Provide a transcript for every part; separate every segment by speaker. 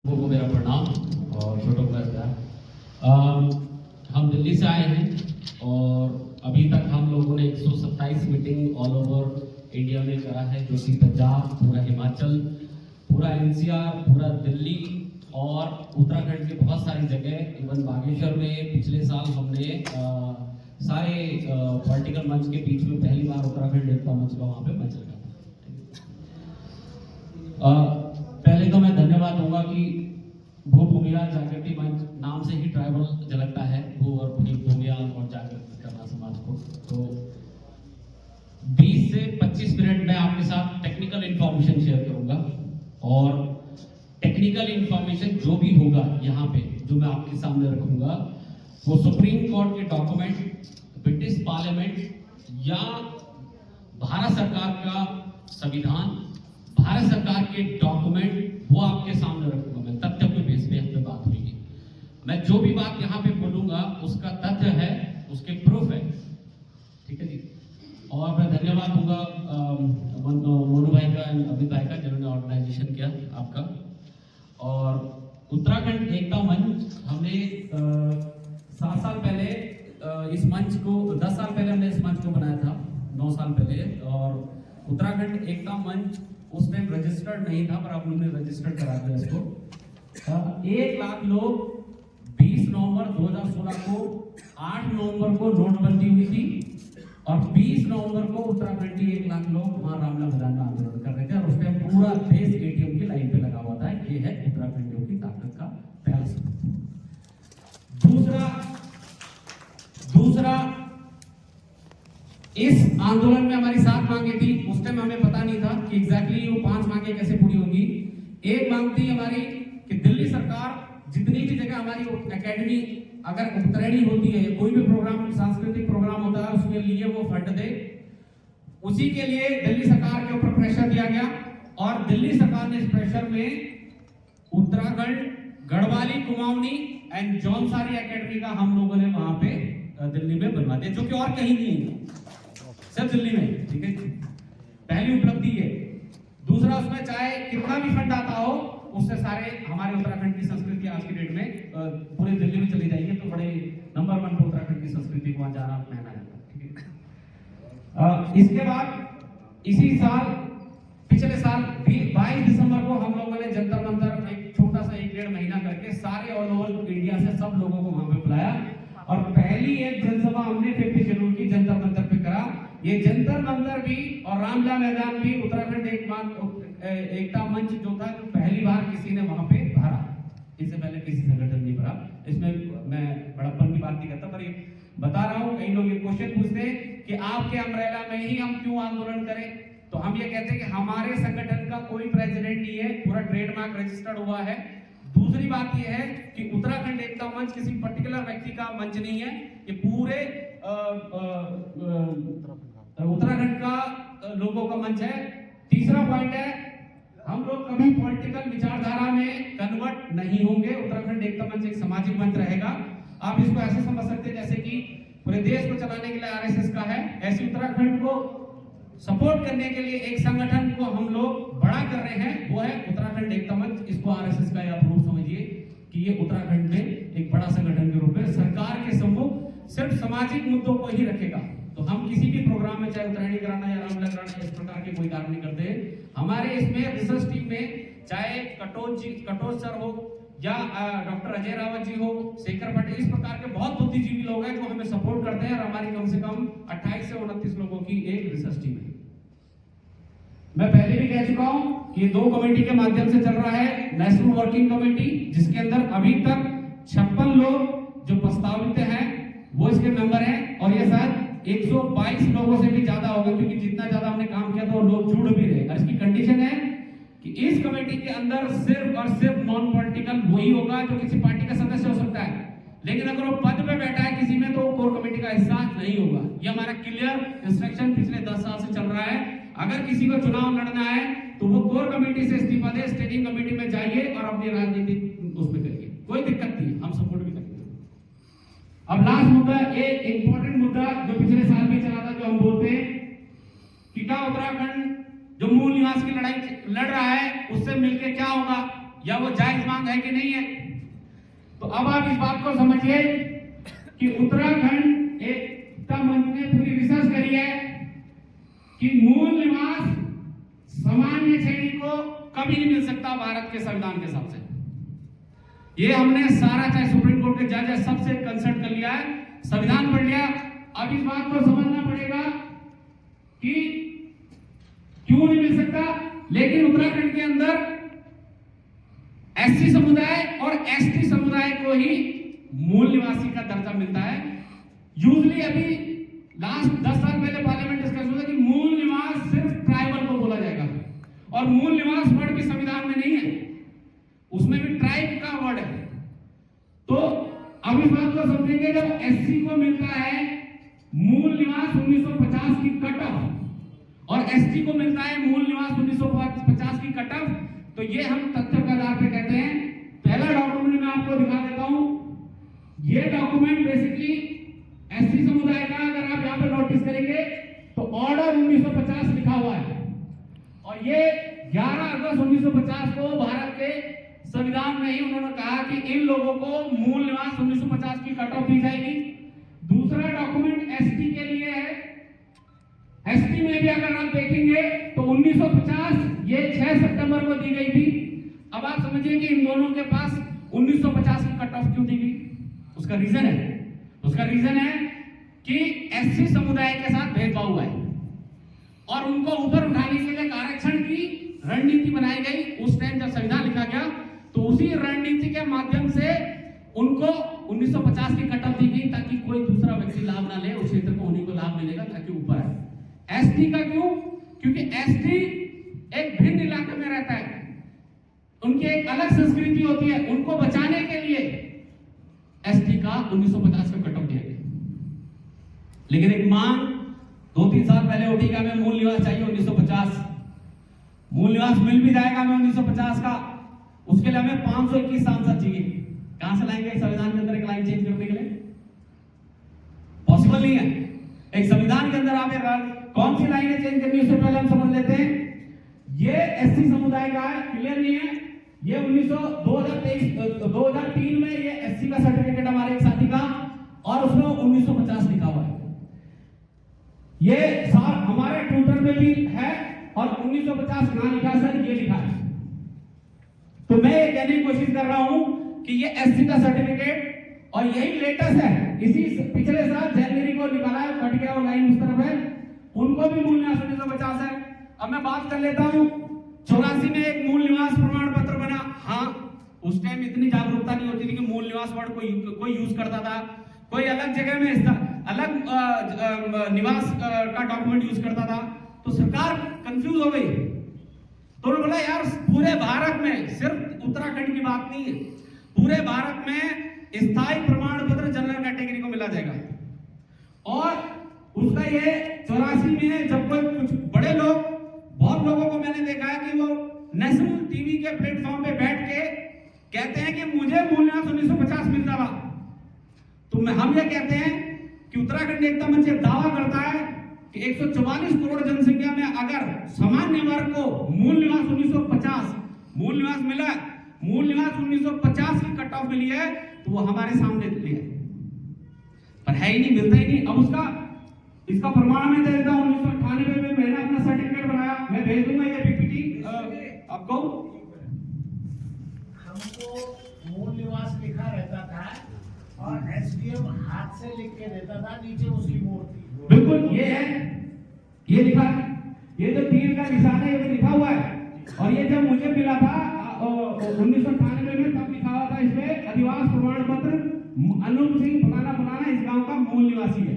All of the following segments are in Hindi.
Speaker 1: को मेरा प्रणाम और छोटों को हम दिल्ली से आए हैं और अभी तक हम लोगों ने 127 मीटिंग ऑल ओवर इंडिया में करा है, जो कि पंजाब, पूरा हिमाचल, पूरा एनसीआर, पूरा दिल्ली और उत्तराखंड के बहुत सारी जगह, इवन बागेश्वर में पिछले साल हमने सारे पॉलिटिकल मंच के बीच में पहली बार उत्तराखंड एकता मंच का वहाँ पे मंच रखा था। पहले तो मैं धन्यवाद दूंगा कि भू भूमियाल जागृति मंच नाम से ही ट्राइबल झलकता है, भू और भूमियाल और जागृत करना समाज को। तो 20 से 25 मिनट में आपके साथ टेक्निकल इंफॉर्मेशन शेयर करूंगा और टेक्निकल इंफॉर्मेशन जो भी होगा यहाँ पे जो मैं आपके सामने रखूंगा वो सुप्रीम कोर्ट के डॉक्यूमेंट, ब्रिटिश पार्लियामेंट या भारत सरकार का संविधान, भारत सरकार के डॉक्यूमेंट वो आपके सामने रखूंगा। मैं तथ्य के बेस पे बात होगी। मैं जो भी बात यहाँ पे बोलूंगा उसका तथ्य है, उसके प्रूफ है, ठीक है जी। और मैं धन्यवाद दूंगा मोनू भाई का, अमित भाई का, जिन्होंने ऑर्गेनाइजेशन किया आपका। और उत्तराखंड एकता मंच हमने 7 साल पहले इस मंच को, 10 साल पहले हमने इस मंच को बनाया था, 9 साल पहले। और उत्तराखंड एकता मंच उस टाइम रजिस्टर्ड नहीं था, पर अब हमने रजिस्टर्ड करा दिया इसको। 1 लाख लोग 20 नवंबर 2016 को, 8 नवंबर को नोटबंदी हुई थी और 20 नवंबर को उत्तराखंड के 1 लाख लोग वहां रामला मैदान में आंदोलन कर रहे थे और उस टाइम पूरा देश एटीएम की लाइन पे लगा हुआ था। ये है उत्तराखंडियों की ताकत का पहला सबूत। दूसरा इस आंदोलन में हमारी 7 मांगे थी। उस टाइम हमें पता नहीं था कि एग्जैक्टली वो 5 मांगे कैसे पूरी होंगी। एक मांग थी हमारी कि दिल्ली सरकार जितनी भी जगह हमारी एकेडमी अगर उत्तरायणी होती है, कोई भी प्रोग्राम, सांस्कृतिक प्रोग्राम होता है, उसके लिए वो फंड दे। उसी के लिए दिल्ली सरकार के ऊपर प्रेशर दिया गया और दिल्ली सरकार ने इस प्रेशर में उत्तराखंड, गढ़वाली, कुमाऊनी एंड जौनसारी एकेडमी का हम लोगों ने वहां पे दिल्ली में बनवा दिया, जो कि और कहीं नहीं है, सिर्फ दिल्ली में, ठीक है। पहली उपलब्धि है। दूसरा, उसमें चाहे कितना भी फंड आता हो, उससे सारे हमारे उत्तराखंड की संस्कृति आज की डेट में पूरे दिल्ली में चली जाएगी, तो बड़े नंबर 1 पर उत्तराखंड की संस्कृति को वहां जाना महंगा जाता है, ठीक है। इसके बाद इसी साल, पिछले साल 22 दिसंबर को हम लोगों ने जंतर मंतर एक छोटा सा 1-1.5 महीना करके सारे ऑल ओवर इंडिया से सब लोगों को वहां पे बुलाया और पहली एक जनसभा हमने 50 शेड्यूल की जंतर मंतर पे करा। ये जंतर मंतर भी और रामला मैदान भी उत्तराखंड एकता मंच जो था, जो पहली बार किसी ने वहां पे भरा, इससे पहले किसी संगठन नहीं भरा। इसमें मैं बड़प्पन की बात नहीं करता, पर ये बता रहा हूं। कई लोग ये क्वेश्चन पूछते हैं कि आपके अम्ब्रेला में ही हम क्यों आंदोलन करें, तो हम ये कहते हैं कि हमारे संगठन का कोई प्रेसिडेंट नहीं है, पूरा ट्रेडमार्क रजिस्टर्ड हुआ है। दूसरी बात यह है कि उत्तराखंड एकता मंच किसी पर्टिकुलर व्यक्ति का मंच नहीं है, ये पूरे उत्तराखंड का लोगों का मंच है। तीसरा पॉइंट है, हम लोग कभी पॉलिटिकल विचारधारा में कन्वर्ट नहीं होंगे। उत्तराखंड एकता मंच एक सामाजिक मंच रहेगा। आप इसको ऐसे समझ सकते हैं जैसे कि पूरे देश को चलाने के लिए आरएसएस का है, ऐसे उत्तराखंड को सपोर्ट करने के लिए एक संगठन को हम लोग बड़ा कर रहे हैं, वो है उत्तराखंड एकता मंच। इसको आरएसएस का या प्रूफ समझिए कि ये उत्तराखंड में एक बड़ा संगठन के रूप में सरकार के सम्मुख सिर्फ सामाजिक मुद्दों को ही रखेगा। तो हम किसी भी प्रोग्राम में, चाहे उत्तरायणी कराना या रामला कराना, इस प्रकार के कोई कार्य नहीं करते। हमारे इसमें रिसर्च टीम में चाहे कटोच सर हो या डॉक्टर अजय रावत जी हो, शेखर पटेल, इस प्रकार के बहुत बुद्धिजीवी लोग हैं जो हमें सपोर्ट करते हैं और हमारी कम से कम 28 से 29 लोगों की एक रिसर्च टीम है। मैं पहले भी कह चुका हूं कि ये 2 कमेटी के माध्यम से चल रहा है। नेशनल वर्किंग कमेटी, जिसके अंदर अभी तक 56 लोग जो प्रस्तावित हैं वो इसके मेंबर हैं और ये शायद 122 लोगों से भी ज्यादा होगा, क्योंकि जितना ज्यादा हमने काम किया तो लोग जुड़ भी रहे। और इसकी कंडीशन है कि इस कमेटी के अंदर सिर्फ और सिर्फ नॉन पॉलिटिकल वही होगा जो किसी पार्टी का सदस्य हो सकता है, लेकिन अगर वो पद पे बैठा है किसी में तो वो कोर कमेटी का हिस्सा नहीं होगा। ये हमारा क्लियर इंस्ट्रक्शन पिछले 10 साल से चल रहा है। अगर किसी को चुनाव लड़ना है तो वो कोर कमेटी से इस्तीफा दे, स्टेटिंग कमेटी में जाइए और अपनी राजनीति उसमें करिए, कोई दिक्कत नहीं, हम सपोर्ट भी करेंगे। अब लास्ट मुद्दा, एक इंपॉर्टेंट मुद्दा जो पिछले साल भी चला था, जो हम बोलते हैं कि क्या उत्तराखंड जो मूल निवास की लड़ाई लड़ रहा है उससे मिलकर क्या होगा। या वो जायज मांग है कि नहीं है। तो अब आप इस बात को समझिए कि उत्तराखंड एकता मंच ने पूरी रिसर्च करी है कि मूल निवास सामान्य श्रेणी को कभी नहीं मिल सकता भारत के संविधान के हिसाब से। ये हमने सारा, चाहे सुप्रीम कोर्ट के जज है, सबसे कंसल्ट कर लिया है, संविधान पढ़ लिया। अब इस बात को समझना पड़ेगा कि क्यों नहीं मिल सकता। लेकिन उत्तराखंड के अंदर एससी समुदाय और एसटी समुदाय को ही मूल निवासी का दर्जा मिलता है। यूजली अभी लास्ट 10 साल पहले पार्लियामेंट डिस्कस हुआ कि मूल निवास सिर्फ ट्राइबल को बोला जाएगा, और मूल निवास वर्ड भी संविधान में नहीं है, उसमें भी ट्राइब का वर्ड है। तो अब इस बात को समझेंगे, जब एससी को मिलता है मूल निवास 1950 की कट ऑफ और एसटी को मिलता है मूल निवास 1950 की कट ऑफ, तो ये हम तथ्य के आधार पे कहते हैं। पहला डॉक्यूमेंट मैं आपको दिखा देता हूं। ये डॉक्यूमेंट बेसिकली एससी समुदाय का, अगर आप यहां पे नोटिस करेंगे तो ऑर्डर 1950 लिखा हुआ है, और ये 11 अगस्त 1950 को भारत के संविधान में ही उन्होंने कहा कि इन लोगों को मूल निवास 1950 की कट ऑफ दी जाएगी। दूसरा डॉक्यूमेंट एसटी के लिए है। एसटी में भी अगर आप देखेंगे तो 1950 ये 6 सितंबर को दी गई थी। अब आप समझिए कि इन दोनों के पास 1950 की कट ऑफ क्यों दी गई। उसका रीजन है कि एससी समुदाय के साथ भेदभाव हुआ है और उनको ऊपर उठाने के लिए आरक्षण की रणनीति बनाई गई। उस टाइम जब संविधान लिखा गया तो उसी रणनीति के माध्यम से उनको 1950 की कट ऑफ दी गई, ताकि कोई दूसरा व्यक्ति लाभ ना ले, उस क्षेत्र को उन्हीं को लाभ मिलेगा ताकि ऊपर आए। एसटी का क्यों? क्योंकि एसटी एक भिन्न इलाके में रहता है, उनकी एक अलग संस्कृति होती है, उनको बचाने के लिए एसटी का 1950 का कट ऑफ दिया गया। लेकिन एक मांग 2-3 साल पहले उठी कि हमें मूल निवास चाहिए 1950। मूल निवास मिल भी जाएगा हमें 1950 का, उसके लिए हमें 521 सांसद चाहिए। कहां से लाएंगे संविधान के अंदर एक लाइन चेंज करने के लिए? पॉसिबल नहीं है। एक संविधान के अंदर आप कौन सी लाइनें चेंज करनी है उससे पहले हम समझ लेते हैं। ये एससी समुदाय का है, क्लियर नहीं है। ये 2003 में ये एससी का सर्टिफिकेट हमारे एक साथी का, और उसमें 1950 लिखा हुआ है। ये हमारे ट्विटर में भी है, और 1950 कहां लिखा सर? ये लिखा है। तो मैं ये कहने की कोशिश कर रहा हूं कि ये एससी का सर्टिफिकेट, और यही लेटेस्ट है, इसी पिछले साल जनवरी को निकाला है, कट गया वो लाइन उस तरफ है, उनको भी मूल निवास 1950 है। अब मैं बात कर लेता हूं, 84 में एक मूल निवास प्रमाण पत्र बना। हाँ, उस टाइम इतनी जागरूकता नहीं होती थी कि मूल निवास वर्ड कोई यूज करता था, कोई अलग जगह में अलग निवास का डॉक्यूमेंट यूज करता था, तो सरकार कंफ्यूज हो गई। तो उन्होंने बोला यार पूरे भारत में, सिर्फ उत्तराखंड की बात नहीं है, पूरे भारत में स्थायी प्रमाण पत्र जनरल कैटेगरी को मिला जाएगा। और उसका ये 84 में है, जब कोई कुछ बड़े लोग, बहुत लोगों को मैंने देखा है कि वो नेशनल टीवी के प्लेटफॉर्म पे बैठ के कहते हैं कि मुझे मूल निवास 1950 मिलता था। तो हम ये कहते हैं कि उत्तराखंड एकता मंच दावा करता है कि 144 करोड़ जनसंख्या में अगर सामान्य वर्ग को मूल निवास 1950 मूल निवास मिला, मूल निवास 1950 की कट ऑफ मिली है, तो वो हमारे सामने है, पर है ही नहीं, मिलता ही नहीं। अब इसका प्रमाण मैं दे देता हूं। 1998 में मैंने अपना सर्टिफिकेट बनाया, मैं भेज दूंगा ये पीपीटी आपको।
Speaker 2: हमको मूल निवास लिखा रहता था और एसडीएम हाथ से लिख के देता था, नीचे उसकी मूर्ति।
Speaker 1: बिल्कुल ये है, ये लिखा है, ये जो तीर का निशान है ये लिखा हुआ है। और ये जब मुझे मिला था 1998 में, तब लिखा हुआ था इसमें अधिवास प्रमाण पत्र अनूप सिंह फलाना इस गांव का मूल निवासी है,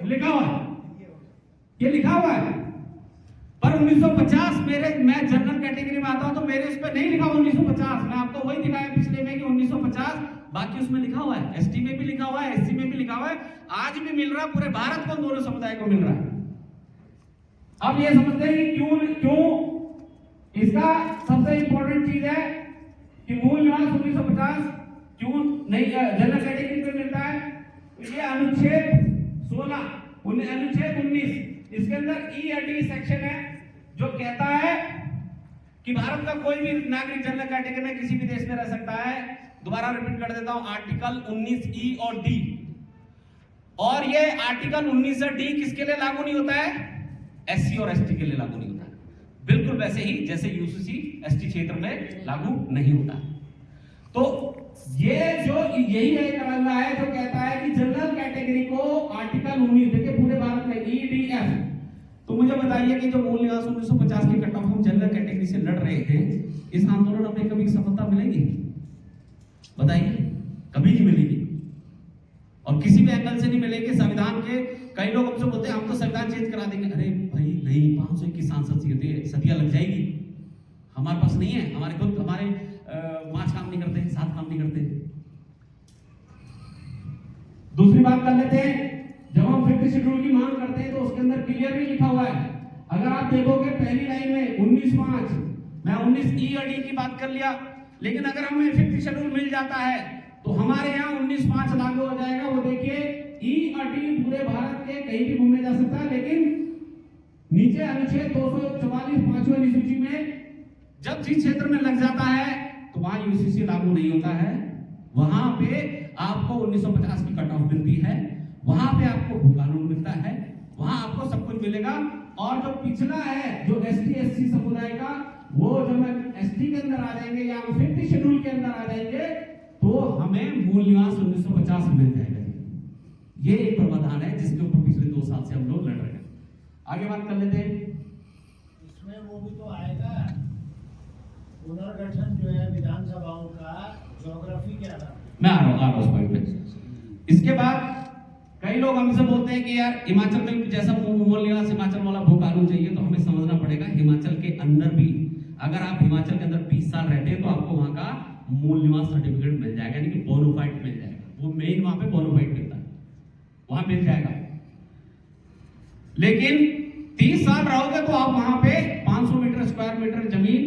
Speaker 1: लिखा हुआ है, ये लिखा हुआ है। पर 1950 मैं जनरल कैटेगरी में आता हूं तो मेरे इस पर नहीं लिखा 1950। मैं आपको वही दिखाया पिछले में कि 1950, बाकी उसमें लिखा हुआ है, एसटी में भी लिखा हुआ है, एससी में भी लिखा हुआ है, आज भी मिल रहा है, पूरे भारत को दोनों समुदाय को मिल रहा है। अब ये समझते हैं कि क्यों इसका सबसे इंपॉर्टेंट चीज है कि मूल निवास 1950 क्यों नहीं जनरल कैटेगरी पे मिलता है। ये अनुच्छेद 16, अनुच्छेद 19, इसके अंदर ई या डी सेक्शन है जो कहता है कि भारत का कोई भी नागरिक जनरल कैटेगरी में किसी भी देश में रह सकता है। दोबारा रिपीट कर देता हूं, आर्टिकल 19E और डी। और ये आर्टिकल 19 और डी किसके लिए लागू नहीं होता है? एससी और एसटी के लिए लागू नहीं होता है, बिल्कुल वैसे ही जैसे यूसीसी एसटी क्षेत्र में लागू नहीं होता। तो ये जो यही एक रहा है जो कहता है कि जनरल कैटेगरी को आर्टिकल 19, देखिए पूरे भारत में EDF। तो मुझे बताइए कि जो मूल निवास 1950 के कट ऑफ हम जनरल कैटेगरी से लड़ रहे हैं, इस आंदोलन में कभी सफलता मिलेगी? बताइए, कभी नहीं मिलेगी और किसी भी एंगल से नहीं मिलेगी। संविधान के कई लोग हमसे बोलते हैं हम तो संविधान चेंज करा देंगे। अरे भाई नहीं, 521 सांसद सदियां लग जाएगी, हमारे पास नहीं है। हमारे खुद हमारे 5 काम नहीं करते, 7 काम नहीं करते। दूसरी बात कर लेते हैं, जब हम 50 शेड्यूल की मांग करते हैं तो उसके अंदर क्लियरली लिखा हुआ है, अगर आप देखोगे पहली लाइन में 19(5), मैं 19E और डी की बात कर लिया, लेकिन अगर हमें 50 शेड्यूल मिल जाता है तो हमारे यहाँ 19(5) लागू हो जाएगा। वो देखिए ई और डी पूरे भारत के कहीं भी घूमने जा सकता है, लेकिन नीचे अनुच्छेद 244 5वीं अनुसूची में जब जिस क्षेत्र में लग जाता है तो वहां यूसीसी लागू नहीं होता है। वहां पे आपको 1950 की कट ऑफ मिलती है, वहां पे आपको भू कानून मिलता है, वहां आपको सब कुछ मिलेगा। और जो पिछला है जो एसटी एससी समुदाय का, वो जब हम एसटी के अंदर आ जाएंगे या हम 50 शेड्यूल के अंदर आ जाएंगे तो हमें मूल निवास 1950 मिल जाएगा। ये एक प्रावधान है जिसके ऊपर पिछले 2 साल से हम लोग लड़ रहे हैं। आगे बात कर लेते हैं,
Speaker 2: इसमें वो भी तो आएगा पुनर्गठन जो है विधानसभाओं का ज्योग्राफी के आधार।
Speaker 1: मैं आ रहा हूं उस पॉइंट पे। इसके बाद कई लोग हमसे बोलते हैं कि यार हिमाचल में जैसा मूल निवास हिमाचल वाला भू कानून चाहिए, तो हमें समझना पड़ेगा हिमाचल के अंदर भी अगर आप हिमाचल के अंदर 20 साल रहते हैं तो आपको वहां का मूल निवास सर्टिफिकेट मिल जाएगा, यानी कि बोनोफाइड मिल जाएगा। वो मेन वहां पे बोनोफाइड मिलता है, वहां मिल जाएगा। लेकिन 30 साल रहोगे तो आप वहां पे 500 मीटर स्क्वायर मीटर जमीन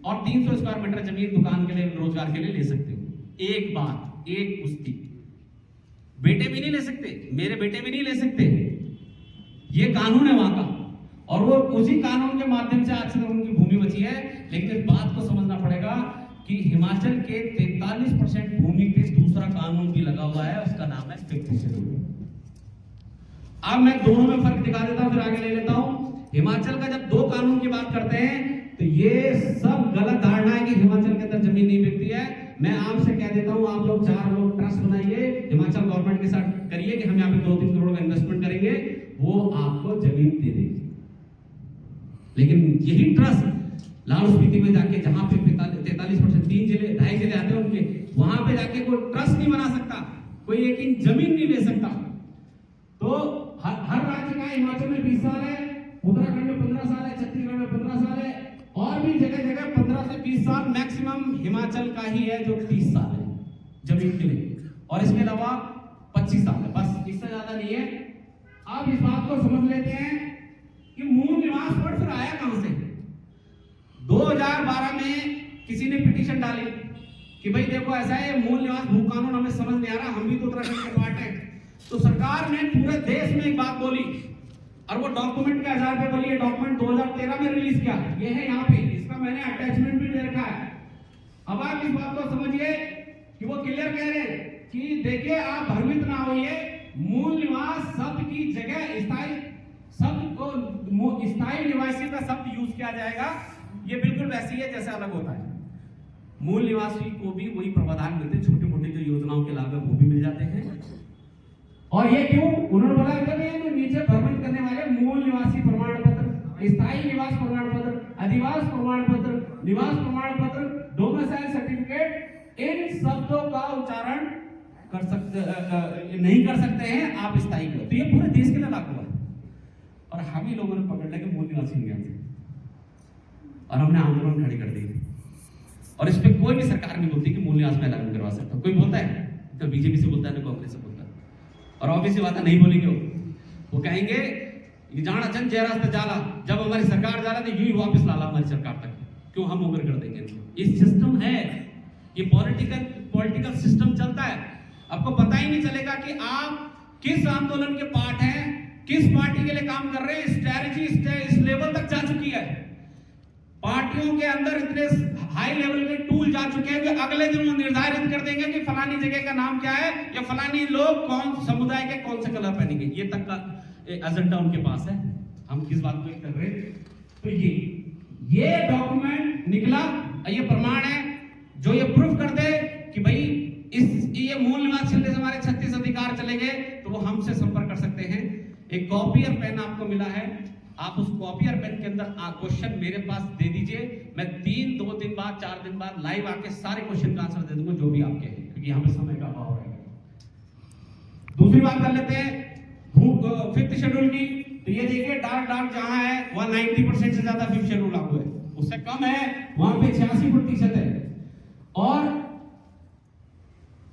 Speaker 1: और 300 स्क्वायर मीटर जमीन दुकान के लिए रोजगार के लिए ले सकते हो। एक बात, एक कुश्ती। बेटे भी नहीं ले सकते, मेरे बेटे भी नहीं ले सकते, ये कानून है वहां का। और वो उसी कानून के माध्यम से आज तक उनकी भूमि बची है। लेकिन इस बात को समझना पड़ेगा कि हिमाचल के 43% भूमि पे दूसरा कानून भी लगा हुआ है, उसका नाम है 50 शेड्यूल। अब मैं दोनों में फर्क दिखा देता हूं, फिर आगे ले लेता हूं। हिमाचल का जब 2 कानून की बात करते हैं तो ये सब गलत धारणा है कि हिमाचल के अंदर जमीन नहीं बिकती है। मैं आपसे कह देता हूं, आप लोग 4 लोग ट्रस्ट बनाइए, हिमाचल गवर्नमेंट के साथ करिए कि हम यहाँ पे 2-3 करोड़ का इन्वेस्टमेंट करेंगे, वो आपको जमीन दे देगी। लेकिन यही ट्रस्ट लाहौल स्पीति में जाके जहां पे 43% 3 जिले 2.5 जिले आते हैं उनके, वहां पे जाके कोई ट्रस्ट नहीं बना सकता, कोई लेकिन जमीन नहीं ले सकता। तो हर राज्य का हिमाचल में 20 साल है, उत्तराखंड में 15 साल है, छत्तीसगढ़ में 15 साल है, और भी जगह जगह 15 से 20 साल। मैक्सिमम हिमाचल का ही है जो 30 साल है जमीन के लिए, और इसके अलावा 25 साल है, बस इससे ज्यादा नहीं है। अब इस बात को समझ लेते हैं कि मूल निवास वर्ड फिर आया कहां से। 2012 में किसी ने पिटीशन डाली कि भाई देखो ऐसा है, मूल निवास भू कानून हमें समझ नहीं आ रहा, हम भी तो उत्तराखंड के पार्ट है। तो सरकार ने पूरे देश में एक बात बोली, और वो डॉक्यूमेंट के आधार पे बोली। ये डॉक्यूमेंट 2013 में रिलीज किया, ये है यहाँ पे, इसका मैंने अटैचमेंट भी दे रखा है। अब आप इस बात को समझिए कि वो क्लियर कह रहे हैं कि देखिए आप भ्रमित ना होइए, मूल निवास शब्द की जगह स्थायी शब्द को स्थायी निवासी का शब्द यूज किया जाएगा। ये बिल्कुल वैसी है जैसे अलग होता है। मूल निवासी को भी वही प्रावधान मिलते हैं, छोटे मोटे जो योजनाओं के लाभ है वो भी मिल जाते हैं। और ये क्यों उन्होंने बोला कि नीचे भ्रमित करने वाले मूल निवासी प्रमाण पत्र, स्थायी निवास प्रमाण पत्र, अधिवास प्रमाण पत्र, निवास प्रमाण पत्र, डोमिसाइल सर्टिफिकेट, इन शब्दों का उच्चारण कर सकते नहीं कर सकते हैं आप स्थायी को। तो ये पूरे देश के लिए लागू है। और हम ही लोगों ने पकड़ लिया कि मूल निवासी नहीं आते, और हमने आंदोलन खड़ी कर दी। और इस पे कोई भी सरकार नहीं बोलती कि मूल निवास में लागू करवा सकता। कोई बोलता है तो बीजेपी से बोलता है, ना कांग्रेस से बोलता है। और ऑब्वियसली बात है, नहीं बोलेंगे वो कहेंगे ये जाना चंद जय रास्ते जाला, जब हमारी सरकार जाला तो यूं ही वापस लाला हमारी सरकार तक, क्यों हम ओवर कर देंगे। ये सिस्टम है, ये पॉलिटिकल सिस्टम चलता है। आपको पता ही नहीं चलेगा कि आप किस आंदोलन के पार्ट हैं, किस पार्टी के लिए काम कर रहे हैं। स्ट्रैटेजी इस लेवल तक जा चुकी है। पार्टियों के अंदर इतने हाई लेवल के टूल जा चुके हैं कि अगले दिन वो निर्धारित कर देंगे कि फलानी जगह का नाम क्या है या फलानी लोग कौन समुदाय के कौन से कलर पहनेंगे। ये तक का एजेंडा उनके पास है। हम किस बात को कर रहे हैं? तो ये डॉक्यूमेंट निकला, ये प्रमाण है जो ये प्रूफ कर दे कि भाई ये मूल निवास क्षेत्र से हमारे 36 अधिकार चले गए, तो वो हमसे संपर्क कर सकते हैं। एक कॉपी और पेन आपको मिला है, आप उस कॉपी और पेन के अंदर क्वेश्चन मेरे पास दे दीजिए। मैं 2 दिन बाद 4 दिन बाद लाइव आके सारे क्वेश्चन का आंसर दे दूंगा जो भी आपके हैं, क्योंकि यहाँ पे समय का अभाव रहेगा। दूसरी बात कर लेते हैं 5th शेड्यूल की। तो ये देखिए डार्क जहां है वह 90% से ज्यादा 5th शेड्यूल लागू है, उससे कम है वहां पे 86% है। और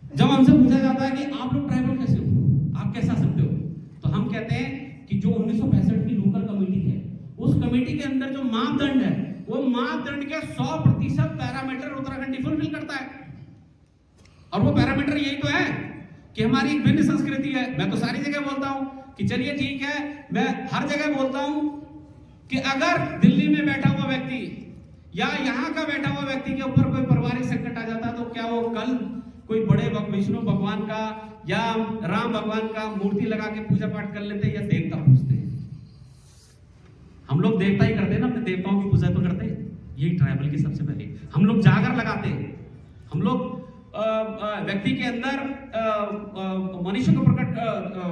Speaker 1: जब हमसे पूछा जाता है कि आप लोग ट्राइबल कैसे हो, आप कैसे आ सकते हो, तो हम कहते हैं कि जो 1965 की लोकल कमेटी है, उस कमेटी के अंदर जो मापदंड है वो मापदंड के 100% पैरामीटर उत्तराखंड फुलफिल करता है। और वो पैरामीटर यही तो है कि हमारी एक भिन्न संस्कृति है। मैं तो सारी जगह बोलता हूं कि चलिए ठीक है, मैं हर जगह बोलता हूं कि अगर दिल्ली में बैठा हुआ व्यक्ति या यहां का बैठा हुआ व्यक्ति के ऊपर कोई पारिवारिक संकट आ जाता तो क्या वो कल कोई बड़े विष्णु भगवान का या राम भगवान का मूर्ति लगा के पूजा पाठ कर लेते या देवता पूजते? हम लोग देवता ही करते हैं ना, अपने देवताओं की पूजा तो करते हैं। यही ट्राइबल की सबसे पहले हम लोग जागर लगाते हैं, हम लोग व्यक्ति के अंदर मनुष्य को प्रकट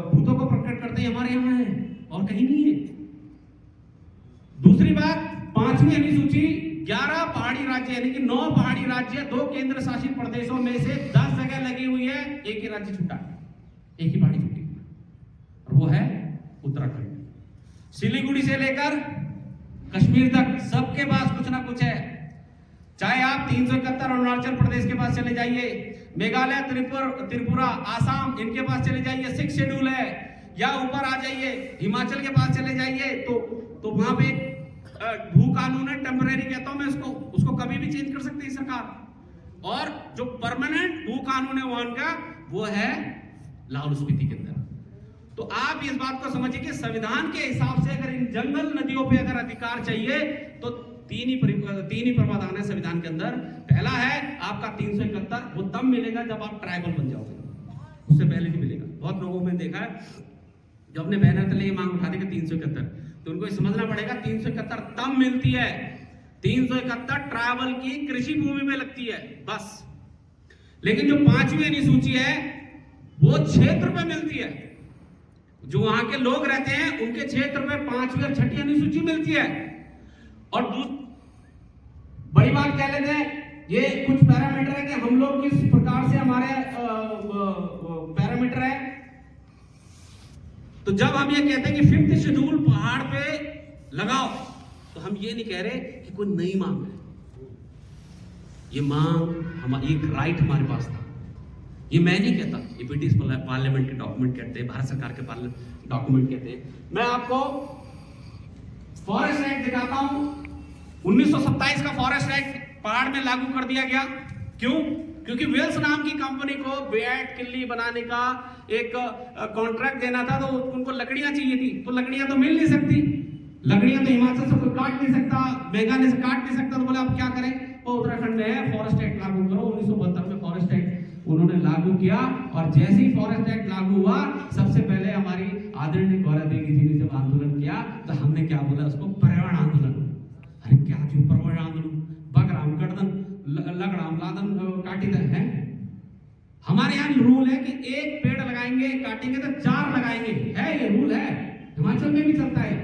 Speaker 1: भूतों को प्रकट करते हैं, हमारे यहाँ है और कहीं नहीं है। दूसरी बात, 5वीं अनुसूची 11 पहाड़ी राज्य यानी कि 9 पहाड़ी राज्य 2 केंद्र शासित प्रदेशों में से 10 जगह लगी हुई है, एक ही राज्य छूटा, एक ही पहाड़ी छूटी और वो है उत्तराखंड। सिलीगुड़ी से लेकर कश्मीर तक सबके पास कुछ ना कुछ है। चाहे आप 371 अरुणाचल प्रदेश के पास चले जाइए, मेघालय, त्रिपुरा, आसाम, इनके पास चले जाइए 6 शेड्यूल है, या ऊपर आ जाइए हिमाचल के पास चले जाइए तो वहां पे भू कानून है, टेम्परेरी कहता हूं मैं उसको कभी भी चेंज कर सकती है सरकार। और जो परमानेंट भू कानून है वहां का वो है लाहौल स्पीति के अंदर। तो आप इस बात को समझिए कि संविधान के हिसाब से अगर इन जंगल नदियों पे अगर अधिकार चाहिए तो तीन ही प्रावधान है संविधान के अंदर। पहला है आपका 371, वो तब मिलेगा जब आप ट्राइबल बन जाओगे, उससे पहले नहीं मिलेगा। बहुत लोगों में देखा है जब अपने बैनर तले मांग उठा देगा 371, तो उनको समझना पड़ेगा 371 तब मिलती है, 371 ट्राइबल की कृषि भूमि में लगती है बस। लेकिन जो 5वीं अनुसूची है वो क्षेत्र पे मिलती है, जो वहां के लोग रहते हैं उनके क्षेत्र में 5वीं और 6ठी अनुसूची मिलती है। और बड़ी बात कह लेते हैं, ये कुछ पैरामीटर है कि हम लोग किस प्रकार से हमारे पैरामीटर है। तो जब हम ये कहते हैं कि 5th शेड्यूल पहाड़ पे लगाओ, तो हम ये नहीं कह रहे कि कोई नई मांग है। ये मांग हमारी एक राइट हमारे पास था, ये मैं नहीं कहता, ये ब्रिटिश पार्लियामेंट के डॉक्यूमेंट कहते हैं, भारत सरकार के डॉक्यूमेंट कहते हैं। मैं आपको फॉरेस्ट एक्ट दिखाता हूं। 1927 का फॉरेस्ट एक्ट पहाड़ में लागू कर दिया गया। क्यों? क्योंकि वेल्स नाम की कंपनी को बेट किल्ली बनाने का एक कॉन्ट्रैक्ट देना था, तो उनको लकड़ियां चाहिए थी, तो लकड़ियां तो मिल नहीं सकती, लकड़ियां तो हिमाचल से कोई काट नहीं सकता, मेघालय से काट नहीं सकता, तो बोले अब क्या करें, तो उत्तराखंड में है फॉरेस्ट एक्ट लागू करो। 1972 में फॉरेस्ट एक्ट उन्होंने लागू किया, और जैसे ही फॉरेस्ट एक्ट लागू हुआ सबसे पहले हमारी आदरणीय गौरा देवी जी ने जब आंदोलन किया तो हमने क्या बोला उसको, पर्यावरण आंदोलन। अरे क्या चीज पर्यावरण आंदोलन, बगराम कटदन लगड़ाम लादन काटीदन है। हमारे यहाँ रूल है कि एक पेड़ लगाएंगे, काटेंगे तो 4 लगाएंगे, है ये रूल है, हिमाचल में भी चलता है।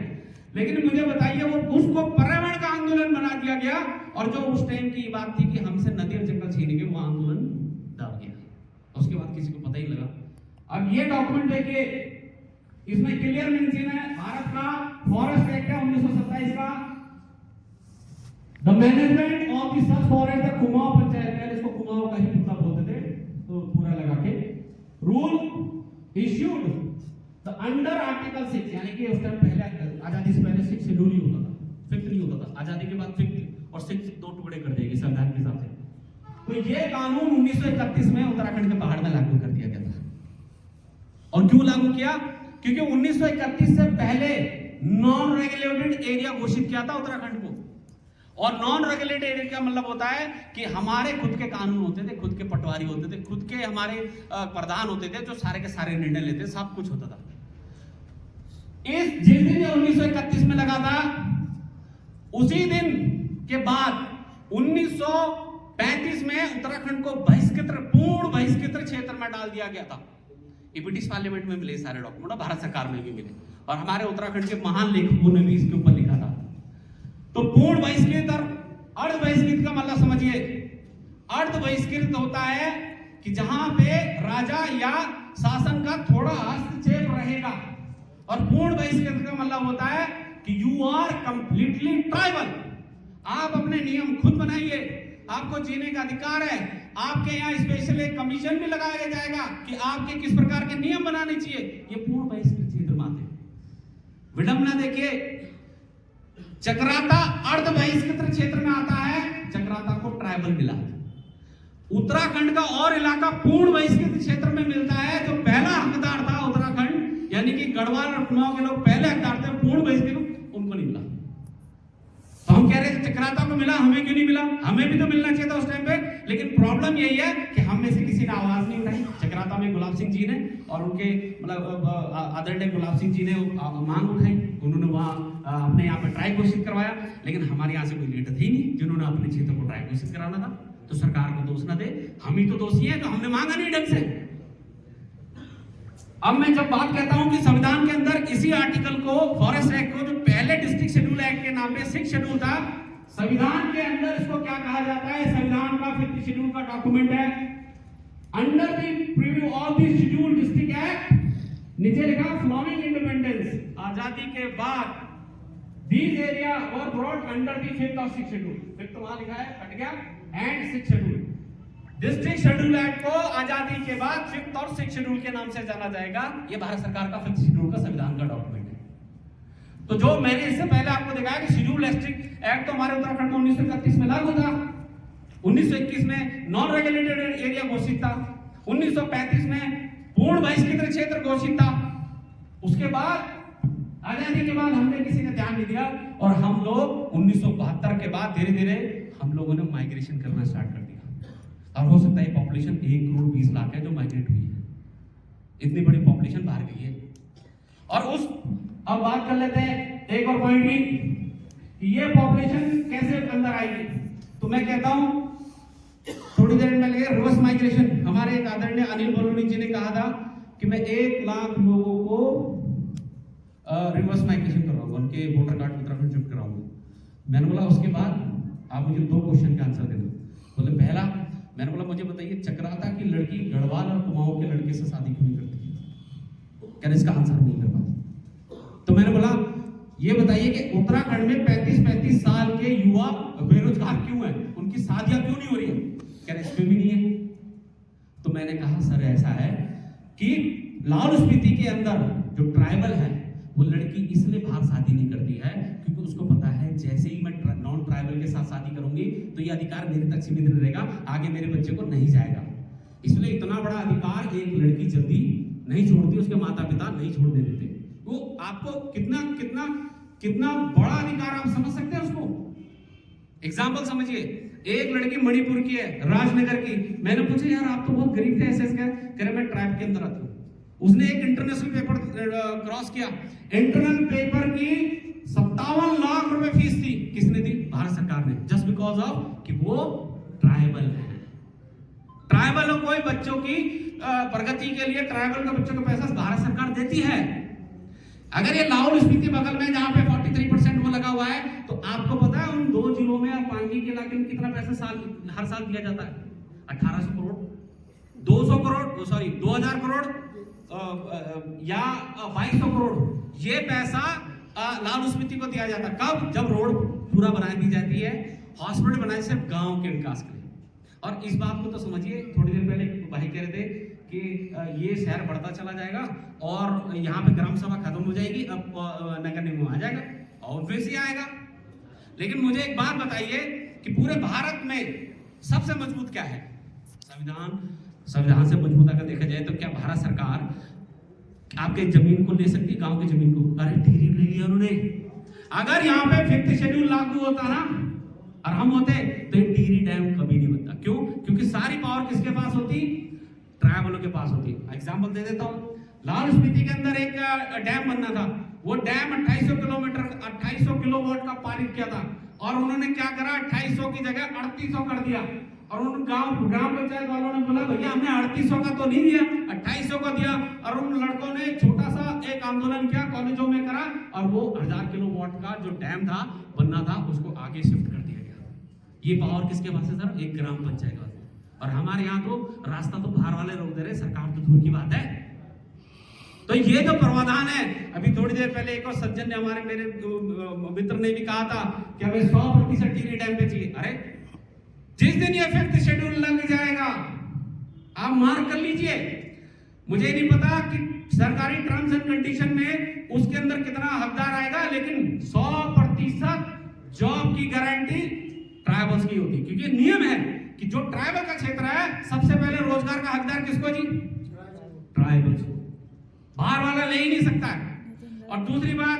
Speaker 1: लेकिन मुझे बताइए वो उसको पर्यावरण का आंदोलन बना दिया गया, और जो उस टाइम की बात थी कि हमसे नदी और जंगल छीनेंगे, वो आंदोलन दब गया। उसके बाद किसी को पता ही लगा। अब ये डॉक्यूमेंट देखिए, इसमें क्लियर मेंशन है भारत का फॉरेस्ट एक्ट है 1927 का। The management of the sub forest the Kumaon panchayat, पहले इसको कुमाऊं का ही पूरा बोलते थे, तो पूरा लगा के rule issued the under article 6, यानी कि उस टाइम पहले आजादी से पहले 6 शेड्यूल ही होता था, 5th नहीं होता था। आजादी के बाद 5th और 6th 2 टुकड़े कर दिए संविधान के हिसाब से। तो ये कानून 1931 में उत्तराखंड के पहाड़ में लागू कर दिया गया था। और क्यों लागू किया? क्योंकि 1931 से पहले नॉन रेगुलेटेड एरिया घोषित किया था उत्तराखंड को, और नॉन रेगुलेटेड एरिया का मतलब होता है कि हमारे खुद के कानून होते थे, खुद के पटवारी होते थे, खुद के हमारे प्रधान होते थे, जो सारे के सारे निर्णय लेते, सब कुछ होता था। जिस दिन 1931 में लगा था, उसी दिन के बाद 1935 में उत्तराखंड को पूर्ण बहिष्कृत क्षेत्र में डाल दिया गया था। ये ब्रिटिश पार्लियामेंट में मिले सारे डॉक्यूमेंट, और भारत सरकार में भी मिले, और हमारे उत्तराखंड के महान लेखकों ने भी इसके ऊपर लिखा था। तो पूर्ण बहिष्कृत और अर्ध बहिष्कृत का मतलब समझिए। अर्ध बहिष्कृत होता है कि जहां पे राजा या शासन का थोड़ा हस्तक्षेप रहेगा, और पूर्ण बहिष्कृत का मतलब होता है कि यू आर कंप्लीटली ट्राइबल। आप अपने नियम खुद बनाइए, आपको जीने का अधिकार है। आपके यहाँ स्पेशल एक कमीशन भी लगाया जाएगा कि आपके किस प्रकार के नियम बनाने चाहिए। ये पूर्ण बहिष्कृत क्षेत्र में आते हैं। विडंबना देखिए, चक्राता अर्ध बहिष्कृत क्षेत्र में आता है, चक्राता को ट्राइबल मिला। उत्तराखंड का और इलाका पूर्ण बहिष्कृत क्षेत्र में मिलता है। जो पहला हकदार था उत्तराखंड, यानी कि गढ़वाल और कुमाऊं के लोग पहले हकदार थे पूर्ण बहिष्कृत, उनको नहीं मिला। तो हम कह रहे थे चक्राता को मिला, हमें क्यों नहीं मिला? हमें भी तो मिलना चाहिए था उस टाइम पे। लेकिन प्रॉब्लम यही है कि हम में से किसी ने आवाज नहीं उठाई। चक्राता में गुलाब सिंह जी ने और उनके मतलब आदरणीय गुलाब सिंह जी ने मांग उठाई, उन्होंने वहाँ अपने यहाँ पे ट्राई घोषित करवाया। लेकिन हमारे यहाँ से कोई लीडर थे ही नहीं जिन्होंने अपने क्षेत्र को ट्राई घोषित कराना था। तो सरकार को दोष ना दे, हम ही तो दोषी हैं, तो हमने मांगा नहीं ढंग से। अब मैं जब बात कहता हूं कि संविधान के अंदर इसी आर्टिकल को, फॉरेस्ट एक्ट को, जो पहले डिस्ट्रिक्ट शेड्यूल एक्ट के नाम पे 6 शेड्यूल था, संविधान के अंदर इसको क्या कहा जाता है? संविधान का 5th शेड्यूल का डॉक्यूमेंट है। Under the preview of the schedule district act, नीचे लिखा फ्लोइंग इंडिपेंडेंस, आजादी के बाद these area were brought under the 5th और 6th शेड्यूल। 5th वहां लिखा है, कट गया, and 6th schedule. District schedule act को आजादी के बाद 5th और 6th शेड्यूल के नाम से जाना जाएगा। ये भारत सरकार का 5th शेड्यूल का संविधान का डॉक्यूमेंट है। तो जो मैंने इससे पहले आपको दिखाया कि शेड्यूल डिस्ट्रिक्ट एक्ट तो हमारे उत्तराखंड में 1931 में लागू था, 1921 में नॉन रेगुलेटेड एरिया घोषित था, 1935 में पूर्ण बहिष्कृत क्षेत्र घोषित था। उसके बाद आजादी के बाद हमने किसी ने ध्यान नहीं दिया, और हम लोग 1972 के बाद धीरे धीरे हम लोगों ने माइग्रेशन करना स्टार्ट कर दिया। और हो सकता है पॉपुलेशन 1 करोड़ 20 लाख है जो माइग्रेट हुई है। इतनी बड़ी पॉपुलेशन बाहर गई है। और अब बात कर लेते हैं एक और पॉइंट की कि ये पॉपुलेशन कैसे अंदर आएगी। तो मैं कहता हूं थोड़ी देर में लगे रिवर्स माइग्रेशन। हमारे एक आदरणीय अनिल बलूनी जी ने कहा था कि मैं 1 लाख लोगों को रिवर्स माइग्रेशन करवाऊंगा, उनके वोटर कार्ड उत्तराखंड शिफ्ट कराऊंगा। मैंने बोला उसके बाद आप मुझे 2 क्वेश्चन का आंसर दे दो। बोले पहला, मैंने बोला मुझे बताइए चक्राता की लड़की गढ़वाल और कुमाऊं के लड़के से शादी क्यों नहीं करती? क्या इसका आंसर नहीं कर पाता? तो मैंने बोला ये बताइए कि उत्तराखंड में 35 साल के युवा बेरोजगार क्यों हैं, उनकी शादियां क्यों नहीं हो रही है? क्या इस पे भी नहीं है? तो मैंने कहा सर ऐसा है कि लाहौल स्पीति के अंदर जो ट्राइबल है वो लड़की इसलिए बाहर शादी नहीं करती है क्योंकि उसको पता है जैसे ही मैं नॉन ट्राइबल के साथ शादी करूंगी तो ये अधिकार मेरे तक सीमित रहेगा, आगे मेरे बच्चे को नहीं जाएगा। इसलिए इतना बड़ा अधिकार एक लड़की जल्दी नहीं छोड़ती, उसके माता पिता नहीं छोड़ने देते। वो आपको कितना कितना कितना बड़ा अधिकार आप समझ सकते हैं उसको। एग्जाम्पल समझिए, एक लड़की मणिपुर की है, राजनगर की। मैंने पूछा यार आप तो बहुत गरीब थे, ऐसे कह रहे मैं ट्राइब के अंदर आती हूँ। उसने एक इंटरनेशनल पेपर क्रॉस किया, इंटरनल पेपर की 57 लाख रुपए फीस थी। किसने दी? भारत सरकार ने, जस्ट बिकॉज ऑफ कि वो ट्राइबल है। ट्राइबल और कोई बच्चों की प्रगति के लिए ट्राइबल के बच्चों को पैसा भारत सरकार देती है। अगर ये लाहौल स्पीति बगल में जहां पे 43% वो लगा हुआ है, तो आपको पता है उन 2 जिलों में और पांगी के इलाके में कितना पैसा हर साल दिया जाता है? 1800 करोड़, 200 करोड़, सॉरी 2000 करोड़ या 2200 करोड़। ये पैसा लाहौल स्पीति को दिया जाता है। कब? जब रोड पूरा बना दी जाती है, हॉस्पिटल बनाए सिर्फ गांव के विकास के लिए। और इस बात को तो समझिए, थोड़ी देर पहले भाई कह रहे थे कि ये शहर बढ़ता चला जाएगा और यहाँ पे ग्राम सभा खत्म हो जाएगी, अब नगर निगम आ जाएगा, ऑब्वियसली आएगा। लेकिन मुझे एक बात बताइए कि पूरे भारत में सबसे मजबूत क्या है? संविधान। संविधान से मजबूत अगर देखा जाए तो क्या भारत सरकार आपके जमीन को ले सकती है? गांव की जमीन को? अरे ढेरी ले लिया उन्होंने। अगर यहाँ पे 5th शेड्यूल लागू होता ना और हम होते तो ये टिहरी डैम कभी नहीं बनता। क्यों? क्योंकि सारी पावर किसके पास होती? ट्राइबलों के पास होती। एग्जाम्पल दे देता हूँ, लाहौल स्पीति के अंदर एक डैम बनना था। वो डैम 2800 किलोवाट का पारित किया था और उन्होंने क्या करा, 2800 की जगह 3800 कर दिया। और उन ग्राम पंचायत वालों ने बोला भैया हमने 3800 का तो नहीं दिया, 2800 का दिया। और उन लड़कों ने छोटा सा एक आंदोलन किया, कॉलेजों में करा और वो 1000 किलोवाट का जो डैम था बनना था उसको आगे शिफ्ट कर दिया गया। ये पावर किसके पास है सर? एक ग्राम पंचायत का। और हमारे यहाँ तो रास्ता तो बाहर वाले रोक दे रहे, सरकार तो दूर की बात है। तो ये जो प्रावधान है, अभी थोड़ी देर पहले एक और सज्जन ने, हमारे मेरे मित्र ने भी कहा था कि हमें 100% टिहरी डैम पे चाहिए। अरे जिस दिन ये 5th शेड्यूल लग जाएगा आप मार्क कर लीजिए, मुझे नहीं पता कि सरकारी टर्म्स एंड कंडीशन में उसके अंदर कितना हकदार आएगा, लेकिन 100% जॉब की गारंटी ट्राइबल्स की होती, क्योंकि नियम है कि जो ट्राइबल का क्षेत्र है सबसे पहले रोजगार का हकदार किसको जी? ट्राइबल्स को, बाहर वाला ले ही नहीं सकता है। और दूसरी बात,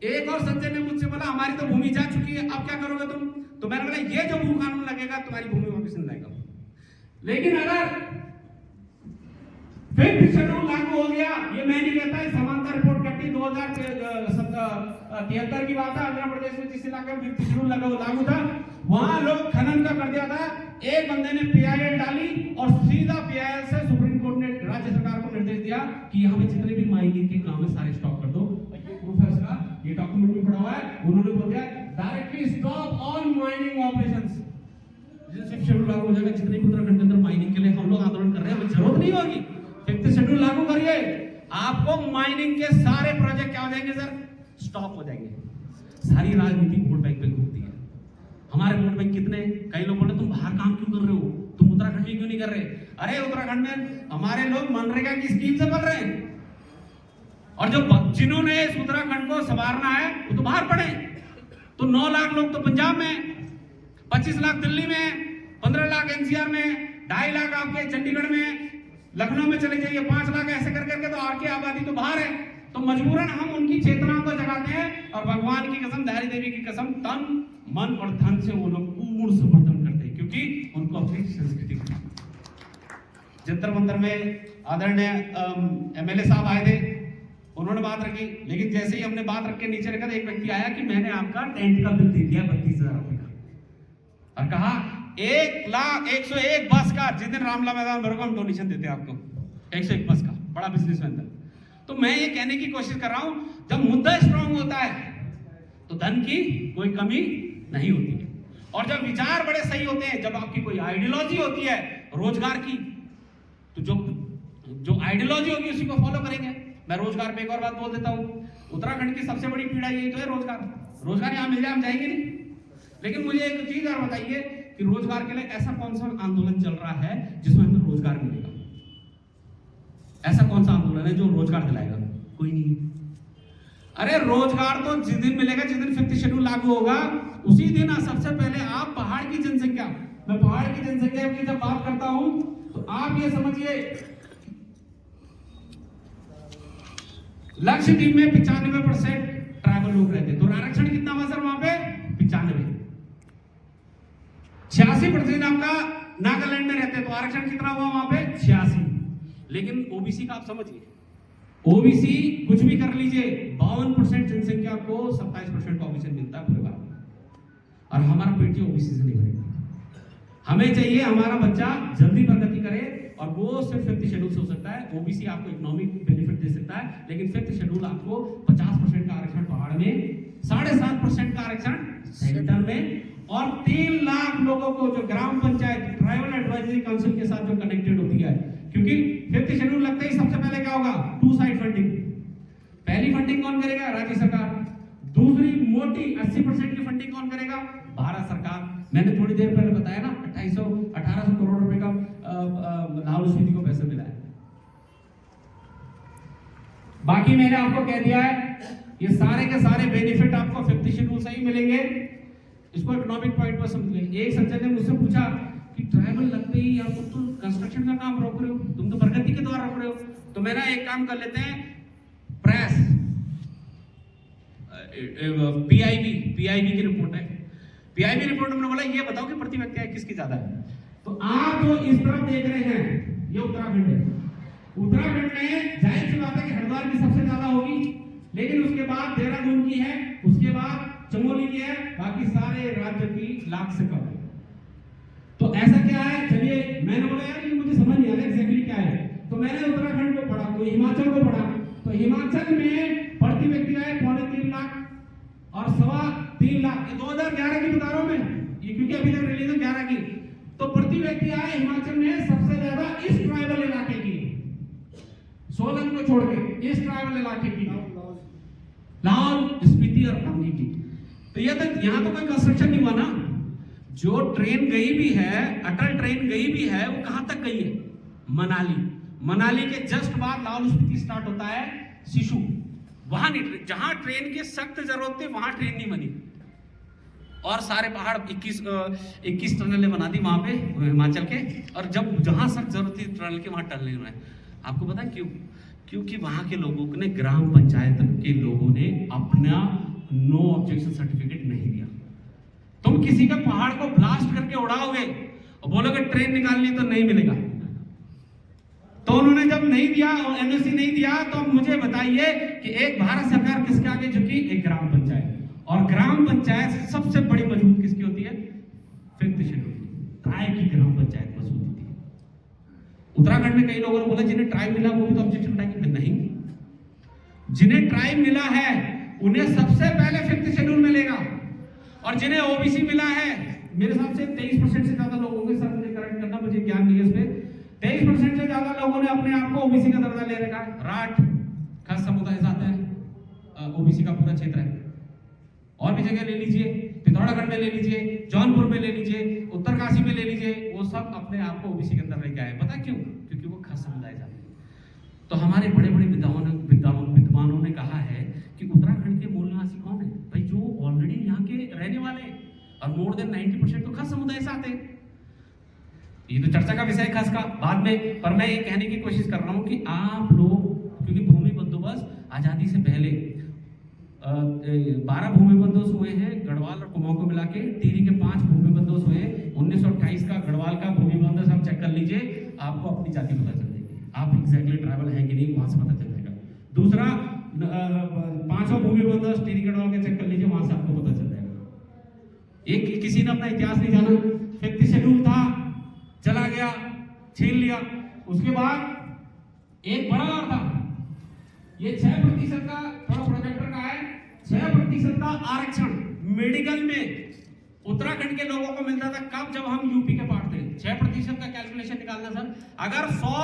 Speaker 1: एक और सज्जन ने मुझसे बोला हमारी तो भूमि जा चुकी है, अब क्या करोगे तुम? तो मैंने बोला ये जो भू कानून लगेगा तुम्हारी भूमि वापस नहीं लाएगा। लेकिन अगर 5th शेड्यूल लागू हो गया, ये मैं नहीं कहता, है समानता रिपोर्ट कटी 2073 की बात है, आंध्र प्रदेश में जिस इलाके में 5th शेड्यूल लागू था वहां लोग खनन का कर दिया था। एक बंदे ने PIL डाली और सीधा PIL से सुप्रीम कोर्ट ने राज्य सरकार को निर्देश दिया कि यहाँ पे जितने भी माइनिंग के काम है सारे स्टॉप कर दो। ये प्रूफ है इसका, ये डॉक्यूमेंट भी पड़ा हुआ है। उन्होंने बोल दिया directly stop all mining operations. जैसे 5th शेड्यूल लागू हो जाएगा, जितने भी उत्तराखंड के अंदर माइनिंग के लिए हम लोग आंदोलन कर रहे हैं, जरूरत नहीं होगी। 5th शेड्यूल लागू करिए, आपको माइनिंग के सारे प्रोजेक्ट क्या हो जाएंगे सर? स्टॉप हो जाएंगे। सारी राजनीति वोट बैंक पे घूमती है। हमारे वोट बैंक कितने? कई लोग बोले तुम बाहर काम क्यों कर रहे हो, तुम उत्तराखंड में क्यों नहीं कर रहे? अरे उत्तराखंड में हमारे लोग मनरेगा की स्कीम से पढ़ रहे हैं, और जो जिन्होंने इस उत्तराखंड को संवारना है वो तो बाहर पड़े। तो 9 लाख लोग तो पंजाब में, 25 लाख दिल्ली में, 15 लाख NCR में, 2.5 लाख आपके चंडीगढ़ में, लखनऊ में चले जाइए 5 लाख, ऐसे कर करके तो आपकी आबादी तो बाहर है। तो मजबूरन हम उनकी चेतनाओं को जगाते हैं और भगवान की कसम, धारी देवी की कसम, तन मन और धन से वो लोग पूर्ण समर्थन करते हैं, क्योंकि उनको अपनी संस्कृति। जंतर मंतर में आदरणीय MLA साहब आए थे, उन्होंने बात रखी, लेकिन जैसे ही हमने बात रख के नीचे रखा तो एक व्यक्ति आया कि मैंने आपका टेंट का बिल दे दिया 32,000 रुपए का, और कहा 1,01 बस का, जिस दिन रामला मैदान भरोगे हम डोनेशन देते हैं आपको 101 बस का, बड़ा बिजनेसमैन था। तो मैं ये कहने की कोशिश कर रहा हूं, जब मुद्दा स्ट्रांग होता है तो धन की कोई कमी नहीं होती है, और जब विचार बड़े सही होते हैं, जब आपकी कोई आइडियोलॉजी होती है रोजगार की, तो जो आइडियोलॉजी होगी उसी को फॉलो करेंगे। मैं रोजगार पे एक और बात बोल देता हूँ, उत्तराखंड की सबसे बड़ी पीड़ा यही तो है रोजगार यहाँ मिल जाए हम जाएंगे नहीं। लेकिन मुझे एक चीज और बताइए कि रोजगार के लिए ऐसा कौन सा आंदोलन चल रहा है जिसमें हमें रोजगार मिलेगा? ऐसा कौन सा आंदोलन है जो रोजगार दिलाएगा? कोई नहीं है। अरे रोजगार तो जिस दिन मिलेगा, जिस दिन 5th शेड्यूल लागू होगा उसी दिन सबसे पहले आप पहाड़ की जनसंख्या, मैं पहाड़ की जनसंख्या की जब बात करता हूं तो आप ये समझिए लक्षद्वीप में 95% ट्राइबल लोग रहते हैं, तो आरक्षण कितना हुआ सर वहां पे? 95। 86% आपका नागालैंड में रहते हैं, तो आरक्षण कितना हुआ वहां पे? 86। लेकिन ओबीसी का आप समझिए, ओबीसी कुछ भी कर लीजिए 52% जनसंख्या को 27% ऑप्शन मिलता है पूरे भारत में, और हमारा पेट ओबीसी से नहीं भरेगा। हमें चाहिए हमारा बच्चा जल्दी प्रगति करे, और वो सिर्फ 5th शेड्यूल से हो सकता है। ओबीसी आपको इकोनॉमिक बेनिफिट दे सकता है, लेकिन 5th शेड्यूल आपको 50% का आरक्षण पहाड़ में, 7.5% का आरक्षण सेंटर में, और 3 लाख लोगों को जो ग्राम पंचायत ट्राइबल एडवाइजरी काउंसिल के साथ जो कनेक्टेड होती है, क्योंकि 5th शेड्यूल लगते ही सबसे पहले क्या होगा? 2 साइड फंडिंग। पहली फंडिंग कौन करेगा? राज्य सरकार। दूसरी मोटी 80% की फंडिंग कौन करेगा? भारत सरकार। मैंने थोड़ी देर पहले बताया ना 1800 करोड़ रुपए का लाहौल स्पीति को पैसा मिला है। बाकी मैंने आपको कह दिया है ये सारे के सारे बेनिफिट आपको 5th शेड्यूल से ही मिलेंगे। इसको इकोनॉमिक पॉइंट पर समझिए। एक सज्जन ने मुझसे पूछा कि ट्राइबल लगते ही आप तो कंस्ट्रक्शन का काम रोक रहे हो, तुम तो प्रगति के द्वारा रोक रहे हो। तो मैंने एक काम कर लेते हैं, प्रेस PIB की रिपोर्ट है, पीआईबी रिपोर्ट में बोला ये बताओ कि प्रति व्यक्ति आय किसकी ज्यादा है। तो आप जो इस तरफ देख रहे हैं ये उत्तराखंड है। उत्तराखंड में जाहिर सी बात है कि हरिद्वार की सबसे ज्यादा होगी, लेकिन उसके बाद देहरादून की है, उसके बाद चमोली की है, बाकी सारे राज्य की लाख से कम है। तो ऐसा क्या है, चलिए मैंने बोला यार ये मुझे समझ नहीं आ रहा एग्जैक्टली क्या है, तो मैंने उत्तराखंड को पढ़ा, कोई हिमाचल को पढ़ा। तो हिमाचल में प्रति व्यक्ति आय 3.25 लाख और 3.25 लाख, 2011 की बता रहा हूं मैं, ये क्योंकि अभी तक रिलीज है 11 की। तो प्रति व्यक्ति आय हिमाचल में सबसे ज्यादा इस ट्राइबल इलाके की, सोलन को छोड़ के इस ट्राइबल इलाके की, लाहौल, स्पीति और पांगी की। तो ये तो यहाँ तो कोई कंस्ट्रक्शन नहीं हुआ ना। जो ट्रेन गई भी है, अटल ट्रेन गई भी है, वो कहां तक गई है? मनाली। मनाली के जस्ट बाद लाहौल स्पीति स्टार्ट होता है, शिशु, वहां नहीं, जहां ट्रेन की सख्त जरूरत थी वहां ट्रेन नहीं बनी, और सारे पहाड़ 21 टनलें बना दी वहां पे हिमाचल के, और जब जहां सख्त जरूरत थी टनल के वहां टनल बनाए। आपको पता क्यों? क्योंकि वहां के लोगों ने, ग्राम पंचायत के लोगों ने अपना नो ऑब्जेक्शन सर्टिफिकेट नहीं दिया। तुम किसी का पहाड़ को ब्लास्ट करके उड़ाओगे और बोलोगे ट्रेन निकालनी तो नहीं मिलेगा। तो उन्होंने जब नहीं दिया और एनओसी नहीं दिया, तो मुझे बताइए कि एक भारत सरकार किसके आगे झुकी? एक ग्राम पंचायत। और ग्राम पंचायत सबसे बड़ी मजबूत किसकी होती है? 5th schedule. काय की ग्राम पंचायत मजबूत होती है। उत्तराखंड में कई लोगों ने बोला जिन्हें ट्राइब मिला वो भी तो ऑब्जेक्शन उठाएंगे, नहीं। जिन्हें ट्राइब मिला है उन्हें सबसे पहले 5th शेड्यूल मिलेगा, और जिन्हें ओबीसी मिला है, मेरे हिसाब से 23% से ज्यादा लोग होंगे, सर मुझे करेक्ट करना, मुझे ज्ञान नहीं है इस पे, 23% से ज्यादा लोगों ने अपने आप को ओबीसी का दर्जा ले रखा है। राठ खास समुदाय से आता है, ओबीसी का पूरा क्षेत्र है। और भी जगह ले लीजिए, पिथौरागढ़ में ले लीजिए, जौनपुर में ले लीजिए, उत्तरकाशी में ले लीजिए, वो सब अपने आप को ओबीसी के अंदर लेके आए। पता क्यों? क्योंकि वो खास समुदाय जाते हैं। तो हमारे बड़े बड़े विद्वानों ने कहा है कि उत्तराखंड के मूल निवासी कौन है भाई? जो ऑलरेडी यहाँ के रहने वाले, और मोर देन 90% तो खास समुदाय से आते हैं। ये तो चर्चा का विषय है खास का बाद में, पर मैं ये कहने की कोशिश कर रहा हूँ कि आप लोग, क्योंकि भूमि बंदोबस्त आजादी से पहले 12 भूमि बंदोबस्त हुए हैं गढ़वाल और कुमाऊं को मिला के, टिहरी के 5 भूमि बंदोबस्त हुए। 1928 का गढ़वाल का भूमि बंदोबस्त आप चेक कर लीजिए, आपको अपनी जाति पता चल जाएगी, आप एग्जैक्टली ट्राइबल है कि नहीं वहां से पता चल जाएगा। दूसरा 5वां भूमि बंदोबस्त टिहरी गढ़वाल के चेक कर लीजिए, वहां से आपको पता चल जाएगा। एक किसी ने अपना इतिहास नहीं जाना, 5th शेड्यूल था, चला गया, छीन लिया। उसके बाद एक बड़ा और था, ये 6% का, थोड़ा प्रोजेक्टर का है, 6% का आरक्षण मेडिकल में उत्तराखंड के लोगों को मिलता था। कब? जब हम यूपी के पार्ट थे। 6% का कैलकुलेशन निकालना सर, अगर 100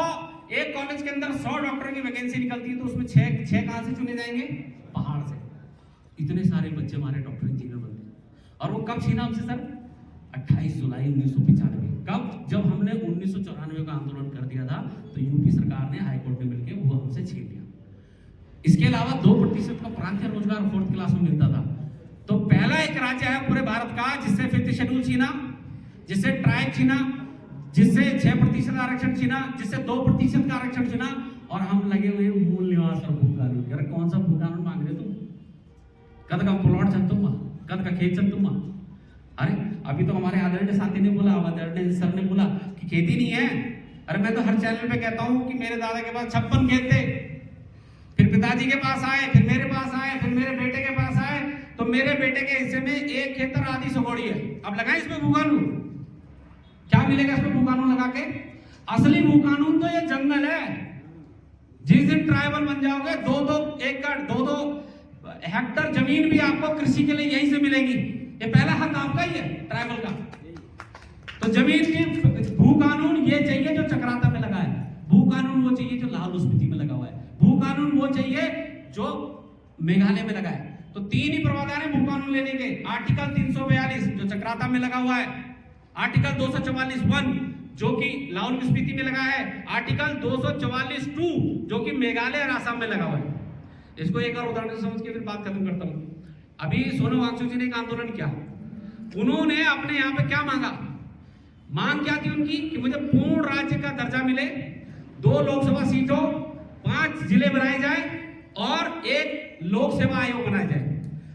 Speaker 1: एक कॉलेज के अंदर 100 डॉक्टर की वैकेंसी निकलती है तो उसमें 6 कहां से चुने जाएंगे? पहाड़ से। इतने सारे बच्चे हमारे डॉक्टर इंजीनियर बनते हैं। और वो कब छीना हमसे सर? 28 जुलाई 1995। कब? जब हमने 1994 का आंदोलन कर दिया था, तो यूपी सरकार ने हाईकोर्ट में मिलकर वो हमसे छीन लिया। इसके अलावा 2% का प्रांतीय रोजगार 4th क्लास में मिलता था। तो पहला एक राज्य है पूरे भारत का जिससे 5th शेड्यूल छीना, जिससे ट्राइब छीना, जिससे 6% आरक्षण छीना, जिससे 2% का आरक्षण छीना, और हम लगे हुए मूल निवास और भू कानून। अरे कौन सा भू कानून मांग रहे तुम? कद का प्लॉट चल तुम, कद का खेत चल तुम। अरे अभी तो हमारे आदरणीय साथी ने बोला, आदरणीय सर ने बोला कि खेती नहीं है। अरे मैं तो हर चैनल पे कहता हूँ कि मेरे दादा के पास 56 खेत थे, फिर पिताजी के पास आए, फिर मेरे पास आए, फिर मेरे बेटे के पास आए, तो मेरे बेटे के हिस्से में 1 खेत और आधी सगोड़ी है। अब लगाए इसमें भू कानून, क्या मिलेगा इसमें भू कानून लगा के? असली भू कानून तो ये जंगल है। जिस दिन ट्राइबल बन जाओगे 2-2 एकड़ 2-2 हेक्टर जमीन भी आपको कृषि के लिए यहीं से मिलेगी। ये पहला हक आपका ही है ट्राइबल का। तो जमीन की भू कानून ये चाहिए जो चक्राता में लगा है, भू कानून वो चाहिए जो लाहौल स्पीति में लगा हुआ है, भू कानून वो चाहिए जो मेघालय में लगा है। तो 3 ही प्रावधान है भू कानून लेने के। आर्टिकल 342 जो चक्राता में लगा हुआ है, आर्टिकल 244(1) जो कि लाहौल स्पीति में लगा है, आर्टिकल 244(2) जो कि मेघालय और आसाम में लगा हुआ है। इसको एक और उदाहरण समझ के फिर बात खत्म करता हूं। अभी सोनम वांगचुक जी ने एक आंदोलन किया, उन्होंने अपने यहाँ पे क्या मांगा? मांग क्या थी उनकी कि मुझे पूर्ण राज्य का दर्जा मिले, 2 लोकसभा सीटों, 5 जिले बनाए जाए और 1 लोक सेवा आयोग बनाया जाए।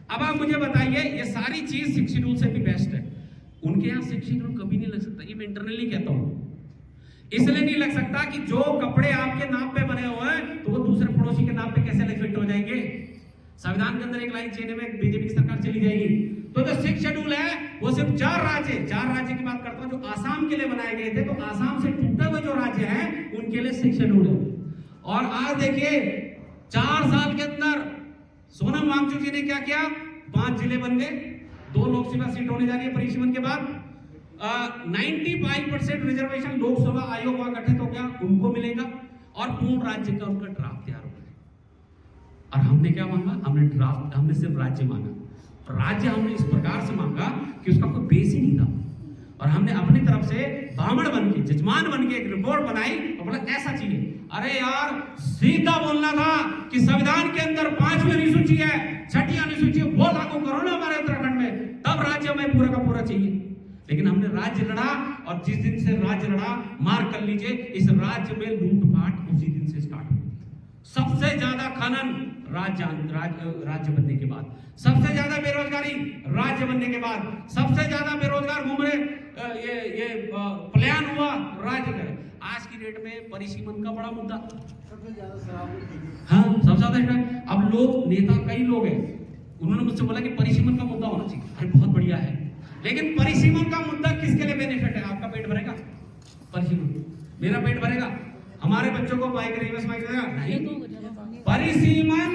Speaker 1: अब आप मुझे बताइए, ये सारी चीज 6 शेड्यूल से भी बेस्ट है। उनके यहाँ 6 शेड्यूल कभी नहीं लग सकता, ये मैं इंटरनली कहता हूँ। इसलिए नहीं लग सकता कि जो कपड़े आपके नाप पे बने हुए हैं तो वो दूसरे पड़ोसी के नाप पे कैसे फिट हो जाएंगे। संविधान के अंदर एक लाइन चेंज में बीजेपी की सरकार चली जाएगी। तो जो 6 शेड्यूल है वो सिर्फ 4 राज्य की बात करता हूं जो आसाम के लिए बनाए गए थे। तो आसाम से टूटे हुए जो राज्य हैं उनके लिए 6 शेड्यूल है। और आज देखिए 4 साल के अंदर सोनम वांगचुक जी ने क्या किया, 5 जिले बन गए, 2 लोकसभा सीट होने जा रही है परिसीमन के बाद। 95% रिजर्वेशन लोकसभा आयोग वहां गठित हो गया, उनको मिलेगा और पूर्ण राज्य का उनका ड्राफ्ट तैयार हो गया। और हमने क्या मांगा, हमने सिर्फ राज्य मांगा। राज्य हमने इस प्रकार से मांगा कि उसका कोई बेस ही नहीं था, और हमने अपनी तरफ से बामण बन के, जजमान बन के एक रिपोर्ट बनाई और बोला ऐसा चाहिए। अरे यार सीधा बोलना था कि संविधान के अंदर 5वीं अनुसूची है, 6ठी अनुसूची है, वो लागू करो ना हमारे उत्तराखंड में, तब राज्य में पूरा का पूरा चाहिए। लेकिन हमने राज्य लड़ा, और जिस दिन से राज्य लड़ा, मार्क कर लीजिए, इस राज्य में लूटपाट उसी दिन से स्टार्ट हुई। सबसे ज्यादा खनन राज्य बनने के बाद, सबसे ज्यादा बेरोजगारी राज्य बनने के बाद, सबसे ज्यादा बेरोजगार घूम रहे ये पलायन हुआ राज्य का। आज की डेट में परिसीमन का बड़ा मुद्दा, सबसे ज्यादा। अब लोग नेता कई लोग हैं, उन्होंने मुझसे बोला कि परिसीमन का मुद्दा होना चाहिए। अरे बहुत बढ़िया है, लेकिन परिसीमन का मुद्दा किसके लिए बेनिफिट है? आपका पेट भरेगा परिसीमन, मेरा पेट भरेगा, हमारे बच्चों को माइग्रेशन नहीं। परिसीमन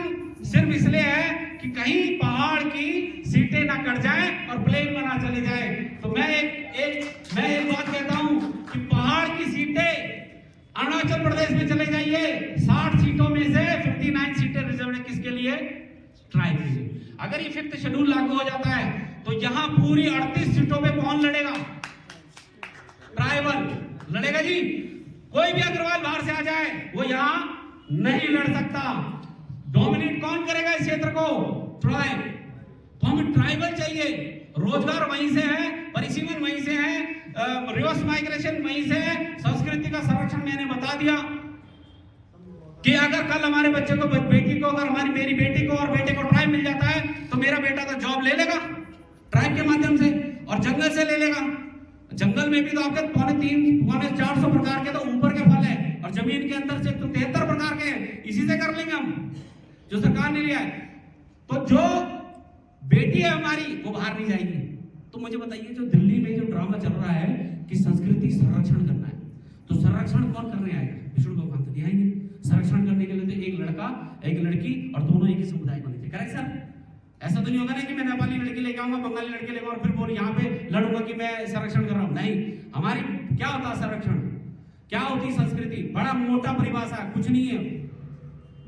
Speaker 1: सिर्फ इसलिए है कि कहीं पहाड़ की सीटें ना कट जाए और प्लेन में ना चले जाए। तो मैं एक बात कहता हूं कि पहाड़ की सीटें अरुणाचल प्रदेश में चले जाइए। 60 सीटों में से 59 सीटें रिजर्व है किसके लिए? ट्राइब के लिए। अगर ये 5th शेड्यूल लागू हो जाता है तो यहां पूरी 38 सीटों पे कौन लड़ेगा? ट्राइबल लड़ेगा जी। कोई भी अग्रवाल बाहर से आ जाए वो यहां नहीं लड़ सकता। डोमिनेट कौन करेगा इस क्षेत्र को? ट्राइब। तो हमें ट्राइबल चाहिए। रोजगार वहीं से है, परिसीमन वहीं से है, रिवर्स माइग्रेशन वहीं से है, संस्कृति का संरक्षण मैंने बता दिया कि अगर कल हमारे बच्चे को, बेटी को, अगर मेरी बेटी को और बेटे को ट्राइब मिल जाता है तो मेरा बेटा तो जॉब ले लेगा ट्राइब के माध्यम से, और जंगल से ले लेगा। जंगल में भी तो आपके 350-400 प्रकार के तो ऊपर के फल है, और जमीन के अंदर से तो 73 प्रकार के हैं। इसी से कर लेंगे हम, जो सरकार ने लिया है। तो जो बेटी है हमारी वो बाहर नहीं जाएगी। तो मुझे बताइए, जो दिल्ली में जो ड्रामा चल रहा है कि संस्कृति संरक्षण करना है, तो संरक्षण कौन करने आएगा? विष्णु भगवान तो नहीं आएंगे। संरक्षण करने के लिए तो एक लड़का एक लड़की और दोनों एक ही समुदाय बने थे। Correct sir? ऐसा तो नहीं होगा ना कि मैं नेपाली लड़की लेके आऊंगा, बंगाली लड़के लेकर और फिर बोल यहाँ पे लड़ूंगा कि मैं संरक्षण कर रहा हूँ। नहीं, हमारी क्या होता है संरक्षण, क्या होती संस्कृति? बड़ा मोटा परिभाषा, कुछ नहीं है।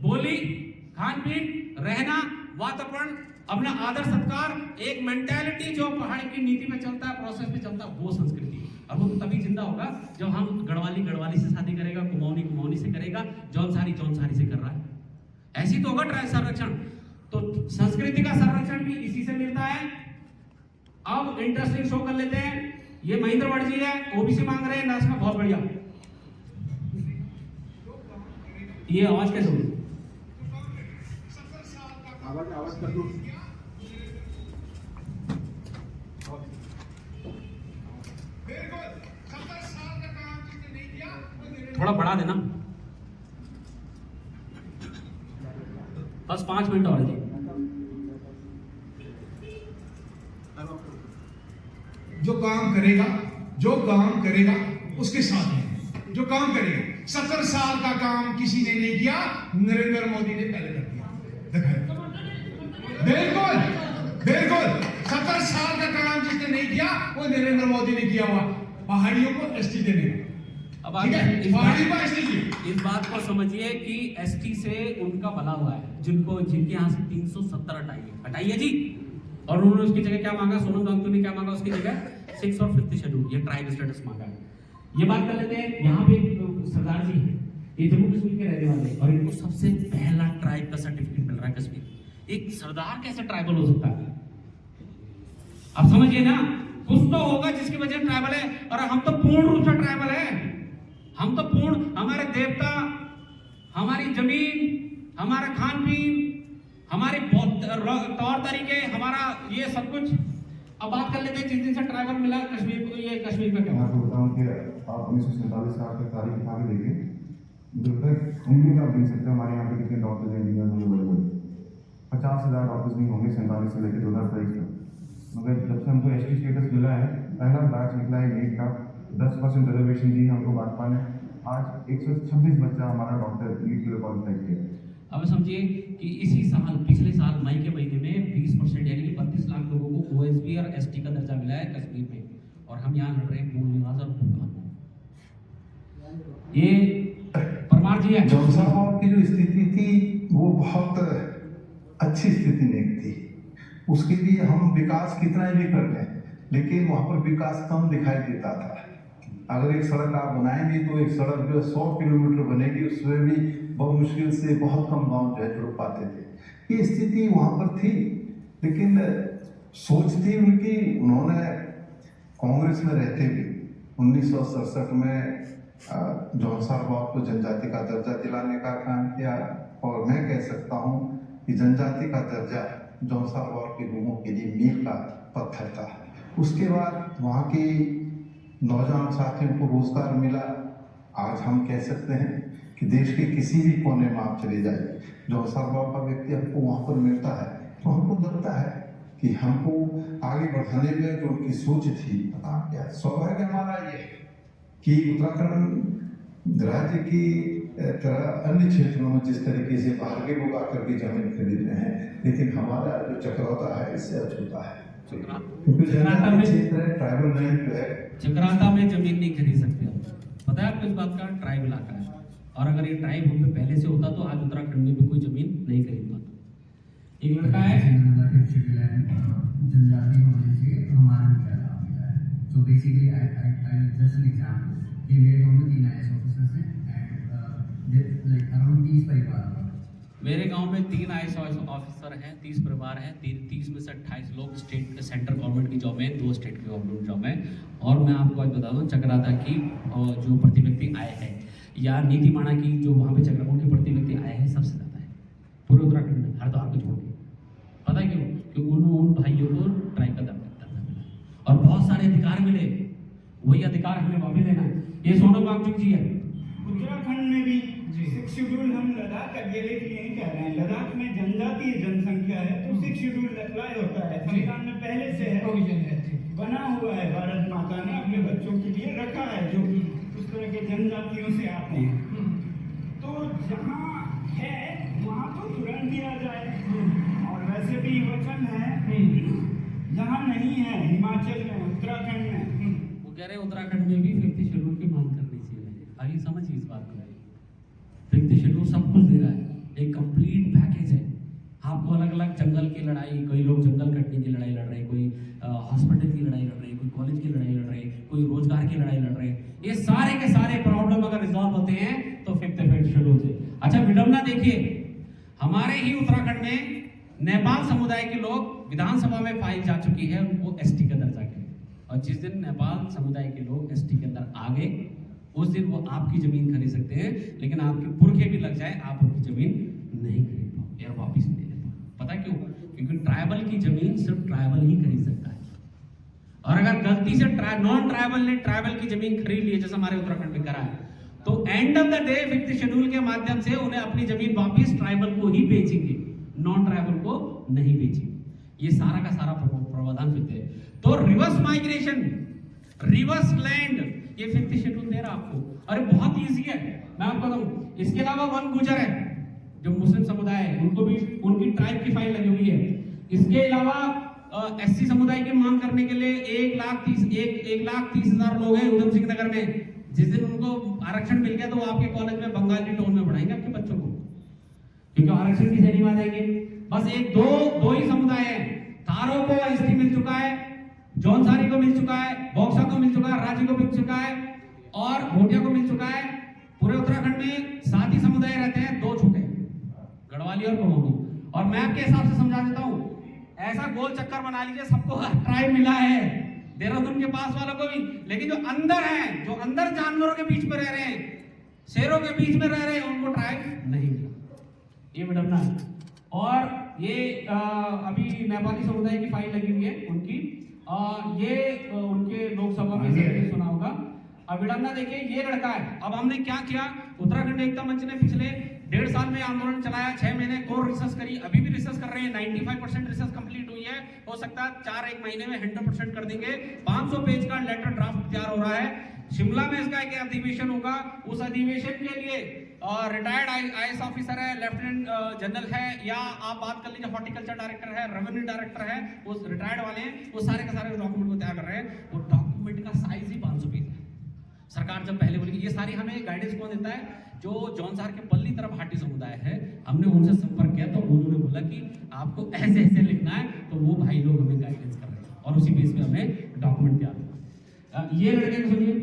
Speaker 1: बोली, खान पीन, रहना, वातावरण, अपना आदर सत्कार, एक मेंटालिटी जो पहाड़ की नीति में चलता है, प्रोसेस में चलता है, वो संस्कृति। और वो तभी जिंदा होगा जब हम गढ़वाली से शादी करेगा, कुमाऊनी से करेगा, जौनसारी से कर रहा है। ऐसी तो होगा संरक्षण। तो संस्कृति का संरक्षण भी इसी से मिलता है। अब इंटरेस्टिंग शो कर लेते हैं। ये महेंद्र भट्ट जी है, ओबीसी मांग रहे हैं नर्स का, बहुत बढ़िया। ये आवाज कैसे होगी? आवाज कर दो। थोड़ा बढ़ा देना, बस 5 मिनट और है जी।
Speaker 3: जो काम करेगा उसके साथ है। जो काम करेगा, 70 साल का काम किसी ने नहीं किया, नरेंद्र मोदी ने पहले कर दिया। बिल्कुल 70 साल का काम जिसने नहीं किया वो नरेंद्र मोदी ने किया हुआ। पहाड़ियों को एसटी देने का।
Speaker 1: अब इस बात को समझिए कि एसटी से उनका भला हुआ है, जिनके यहाँ से 370 हटाइए जी। और उन्होंने उसकी जगह क्या मांगा? सोनम वांगचुक ने क्या मांगा उसकी जगह? 6 और 5th शेड्यूल, ये ट्राइब स्टेटस मांगा है। ये बात कर लेते हैं। यहाँ पे सरदार जी हैं, ये जम्मू कश्मीर के रहने वाले, और इनको सबसे पहला ट्राइब का सर्टिफिकेट मिल रहा है कश्मीर। एक सरदार कैसे ट्राइबल हो सकता है? आप समझिए ना, कुछ तो होगा जिसकी वजह से ट्राइबल है। और हम तो पूर्ण रूप से ट्राइबल है। हम तो पूर्ण, हमारे देवता, हमारी जमीन, हमारा खान पीन, हमारे तौर तरीके, हमारा ये सब कुछ। अब बात कर लेते हैं जिस दिन से ट्राइबल मिला कश्मीर को, ये कश्मीर में क्या
Speaker 4: मैं
Speaker 1: हुआ?
Speaker 4: आपको बताऊं कि आप 1947 साल की तारीख उठा के देखें, जब तक उम्मीद आप देख सकते हो हमारे यहाँ पे कितने डॉक्टर्स इंजीनियर होंगे बड़े बड़े, 50,000 डॉक्टर्स नहीं होंगे 47 से लेकर 2023 तक। मगर जब से हमको एसटी स्टेटस मिला है, पहला बैच निकला है नीट का, 10% रिजर्वेशन दी हमको भाजपा ने, आज 126 बच्चा हमारा डॉक्टर नीट के लिए क्वालिफाई किया है।
Speaker 1: अब समझिए कि इसी साल, पिछले साल मई के महीने में 20% यानी कि 32 लाख लोगों को ओएसबी और एसटी का दर्जा मिला है कश्मीर में, और हम यहाँ लड़ रहे हैं मूल निवास और भूखा। ये परमार जी है।
Speaker 5: जौनसाबाद की जो स्थिति थी वो बहुत अच्छी स्थिति नहीं थी। उसके लिए हम विकास कितना भी कर लें, लेकिन वहाँ पर विकास कम दिखाई देता था। अगर एक सड़क आप बनाएंगे तो एक सड़क जो 100 किलोमीटर बनेगी, उसमें भी बहुत मुश्किल से बहुत कम गांव जो है जुड़ पाते थे। ये स्थिति वहाँ पर थी, लेकिन सोच थी उनकी, उन्होंने कांग्रेस में रहते भी 1967 में जौनसाबाद को जनजाति का दर्जा दिलाने का काम किया, और मैं कह सकता हूँ कि जनजाति का दर्जा जौनसाबाद के लोगों के लिए मील का पत्थर था। उसके बाद वहाँ के नौजवान साथियों को रोजगार मिला। आज हम कह सकते हैं कि देश के किसी भी कोने में आप चले जाए, जौनसाबाद का व्यक्ति आपको वहाँ पर मिलता है, तो हमको लगता है कि हमको आगे बढ़ाने में जो उनकी सोच थी, पता क्या सौभाग्य हमारा ये है कि उत्तराखंड राज्य की तरह अन्य क्षेत्रों में जिस तरीके से बाहर के लोग आकर के जमीन खरीद रहे हैं, लेकिन हमारा जो चक्राता है इससे अछूता है, क्योंकि जनजातीय क्षेत्र है, ट्राइबल लैंड जो है।
Speaker 1: चक्राता में जमीन नहीं खरीद सकते आप, पता है आपको इस बात का? ट्राइब इलाका है, और अगर ये ट्राइब हम पे पहले से होता तो आज उत्तराखंड में भी कोई जमीन नहीं खरीद पाता। एक लड़का है
Speaker 6: जनजाति होने से हमारा क्या लाभ मिला है। तो basically I just an example कि मेरे गांव में 3 आईएएस ऑफिसर्स हैं एंड लाइक अराउंड 30 परिवार।
Speaker 1: मेरे गांव में 3 आईएएस ऑफिसर हैं, 30 परिवार हैं, 30 में से 28 लोग स्टेट सेंट्रल गवर्नमेंट की जॉब में, 2 स्टेट की गवर्नमेंट जॉब में। और मैं आपको आज बता दूं, चक्राता की जो प्रति व्यक्ति आय है या नीतिमाणा की जो वहाँ पे चक्राता की प्रति व्यक्ति आय है सबसे ज़्यादा है पूरे उत्तराखंड में, हरिद्वार को छोड़ के। पता है क्यों? क्योंकि उन भाइयों को ट्राइब का दर्जा मिला और बहुत सारे अधिकार मिले, वही अधिकार हमें वापस लेना है। ये सोनम वांगचुक जी है।
Speaker 7: उत्तराखंड में भी 6 शेड्यूल हम लद्दाख अकेले के लिए नहीं कह रहे हैं। लद्दाख में जनजातीय जनसंख्या है तो 6 शेड्यूल अप्लाई होता है, संविधान में पहले से है, बना हुआ है। भारत माता ने अपने बच्चों के लिए रखा है जो उस तरह के जनजातियों से आते हैं। तो जहाँ है वहाँ तो तुरंत दिया जाए, और वैसे भी वचन है जहाँ नहीं है, हिमाचल में, उत्तराखंड में,
Speaker 1: वो कह रहे हैं उत्तराखंड में भी 5th शेड्यूल की मांग करनी चाहिए। अभी समझिए इस बात को, 5th शेड्यूल सब कुछ दे रहा है, एक कंप्लीट पैकेज है। आपको अलग अलग जंगल की लड़ाई, कई लोग जंगल कटने की लड़ाई लड़ रहे हैं, कोई हॉस्पिटल की लड़ाई लड़ रहे हैं, कोई कॉलेज की लड़ाई लड़ रहे हैं, कोई रोजगार की लड़ाई लड़ रहे हैं। ये सारे के सारे प्रॉब्लम अगर रिजॉल्व होते हैं तो 5th शेड्यूल से। अच्छा विडम्बना देखिए, हमारे ही उत्तराखंड में नेपाल समुदाय के लोग विधानसभा में फाइल जा चुकी है उनको एसटी का दर्जा के, और जिस दिन नेपाल समुदाय के लोग एसटी के अंदर आ गए उस दिन वो आपकी जमीन खरीद सकते हैं, लेकिन आपके पुरखे भी लग जाए आप उनकी जमीन नहीं खरीद पाओ या वापिस नहीं ले पाओ। पता क्यों? क्योंकि ट्राइबल की जमीन सिर्फ ट्राइबल ही खरीद सकता है, और अगर गलती से नॉन ट्राइबल ने ट्राइबल की जमीन खरीद ली है जैसे हमारे उत्तराखंड में करा है, तो end of the day 5th schedule के माध्यम से उन्हें अपनी जमीन वापिस ट्राइबल को ही बेचेंगे, नॉन ट्राइबल को नहीं बेचेंगे। ये सारा का सारा प्रावधान करते हैं। तो रिवर्स माइग्रेशन, रिवर्स लैंड, ये 5th शेड्यूल दे रहा आपको। अरे बहुत ईजी है, मैं आपको बताऊं। इसके अलावा वन गुजर है जो मुस्लिम समुदाय है, उनको भी उनकी ट्राइब की फाइल लगी हुई है। इसके अलावा एससी समुदाय की मांग करने के लिए 1,30,000 लोग हैं उधम सिंह नगर में। जिस दिन उनको आरक्षण मिल गया तो वो आपके कॉलेज में बंगाली टोन में पढ़ाएंगे आपके बच्चों को, क्योंकि आरक्षण की श्रेणी में आ जाएंगे। बस दो ही समुदाय है, थारो को एसटी मिल चुका है, जौनसारी को मिल चुका है, बॉक्सा को मिल चुका है, रांची को मिल चुका है और भोटिया को मिल चुका है। पूरे उत्तराखंड में 7 ही समुदाय रहते हैं, 2 छूटे, गढ़वाली और कुमाऊनी। और मैप के हिसाब से समझा देता हूँ, ऐसा गोल चक्कर बना लीजिए, सबको ट्राइब मिला है, देहरादून के पास वालों को भी, लेकिन जो अंदर है, जो अंदर जानवरों के बीच में रह रहे हैं, शेरों के बीच में रह रहे हैं, उनको ट्राइब नहीं मिला। ये विडम्बना है। और ये अभी नेपाली समुदाय की फाइल लगी हुई है उनकी, ये उनके लोकसभा में सबने सुना होगा। अब विडम्बना देखिए, ये लड़का है। अब हमने क्या किया, उत्तराखंड एकता मंच ने पिछले 1.5 साल में आंदोलन चलाया, 6 महीने कोर रिसर्च करी, अभी भी रिसर्च कर रहे हैं। 95% रिसर्च कंप्लीट हुई है, हो सकता है 4-1 महीने में 100% कर देंगे। 500 पेज का लेटर ड्राफ्ट तैयार हो रहा है। शिमला में इसका एक अधिवेशन होगा, उस अधिवेशन के लिए रिटायर्ड IAS ऑफिसर है, लेफ्टिनेंट जनरल है, या आप बात कर लीजिए हॉर्टिकल्चर डायरेक्टर है, रेवेन्यू डायरेक्टर है, वो रिटायर्ड वाले हैं, वो सारे के सारे डॉक्यूमेंट को तैयार कर रहे हैं। वो डॉक्यूमेंट का साइज ही 500 पेज है। सरकार जब पहले बोली, ये सारी हमें गाइडेंस कौन देता है, जो जौनसार के पल्ली तरफ हाटी समुदाय है, हमने उनसे संपर्क किया तो उन्होंने बोला कि आपको ऐसे ऐसे लिखना है, तो वो भाई लोग हमें गाइडेंस कर रहे हैं और उसी बेस पे हमें डॉक्यूमेंट तैयार करना। ये लड़के को सुनिए।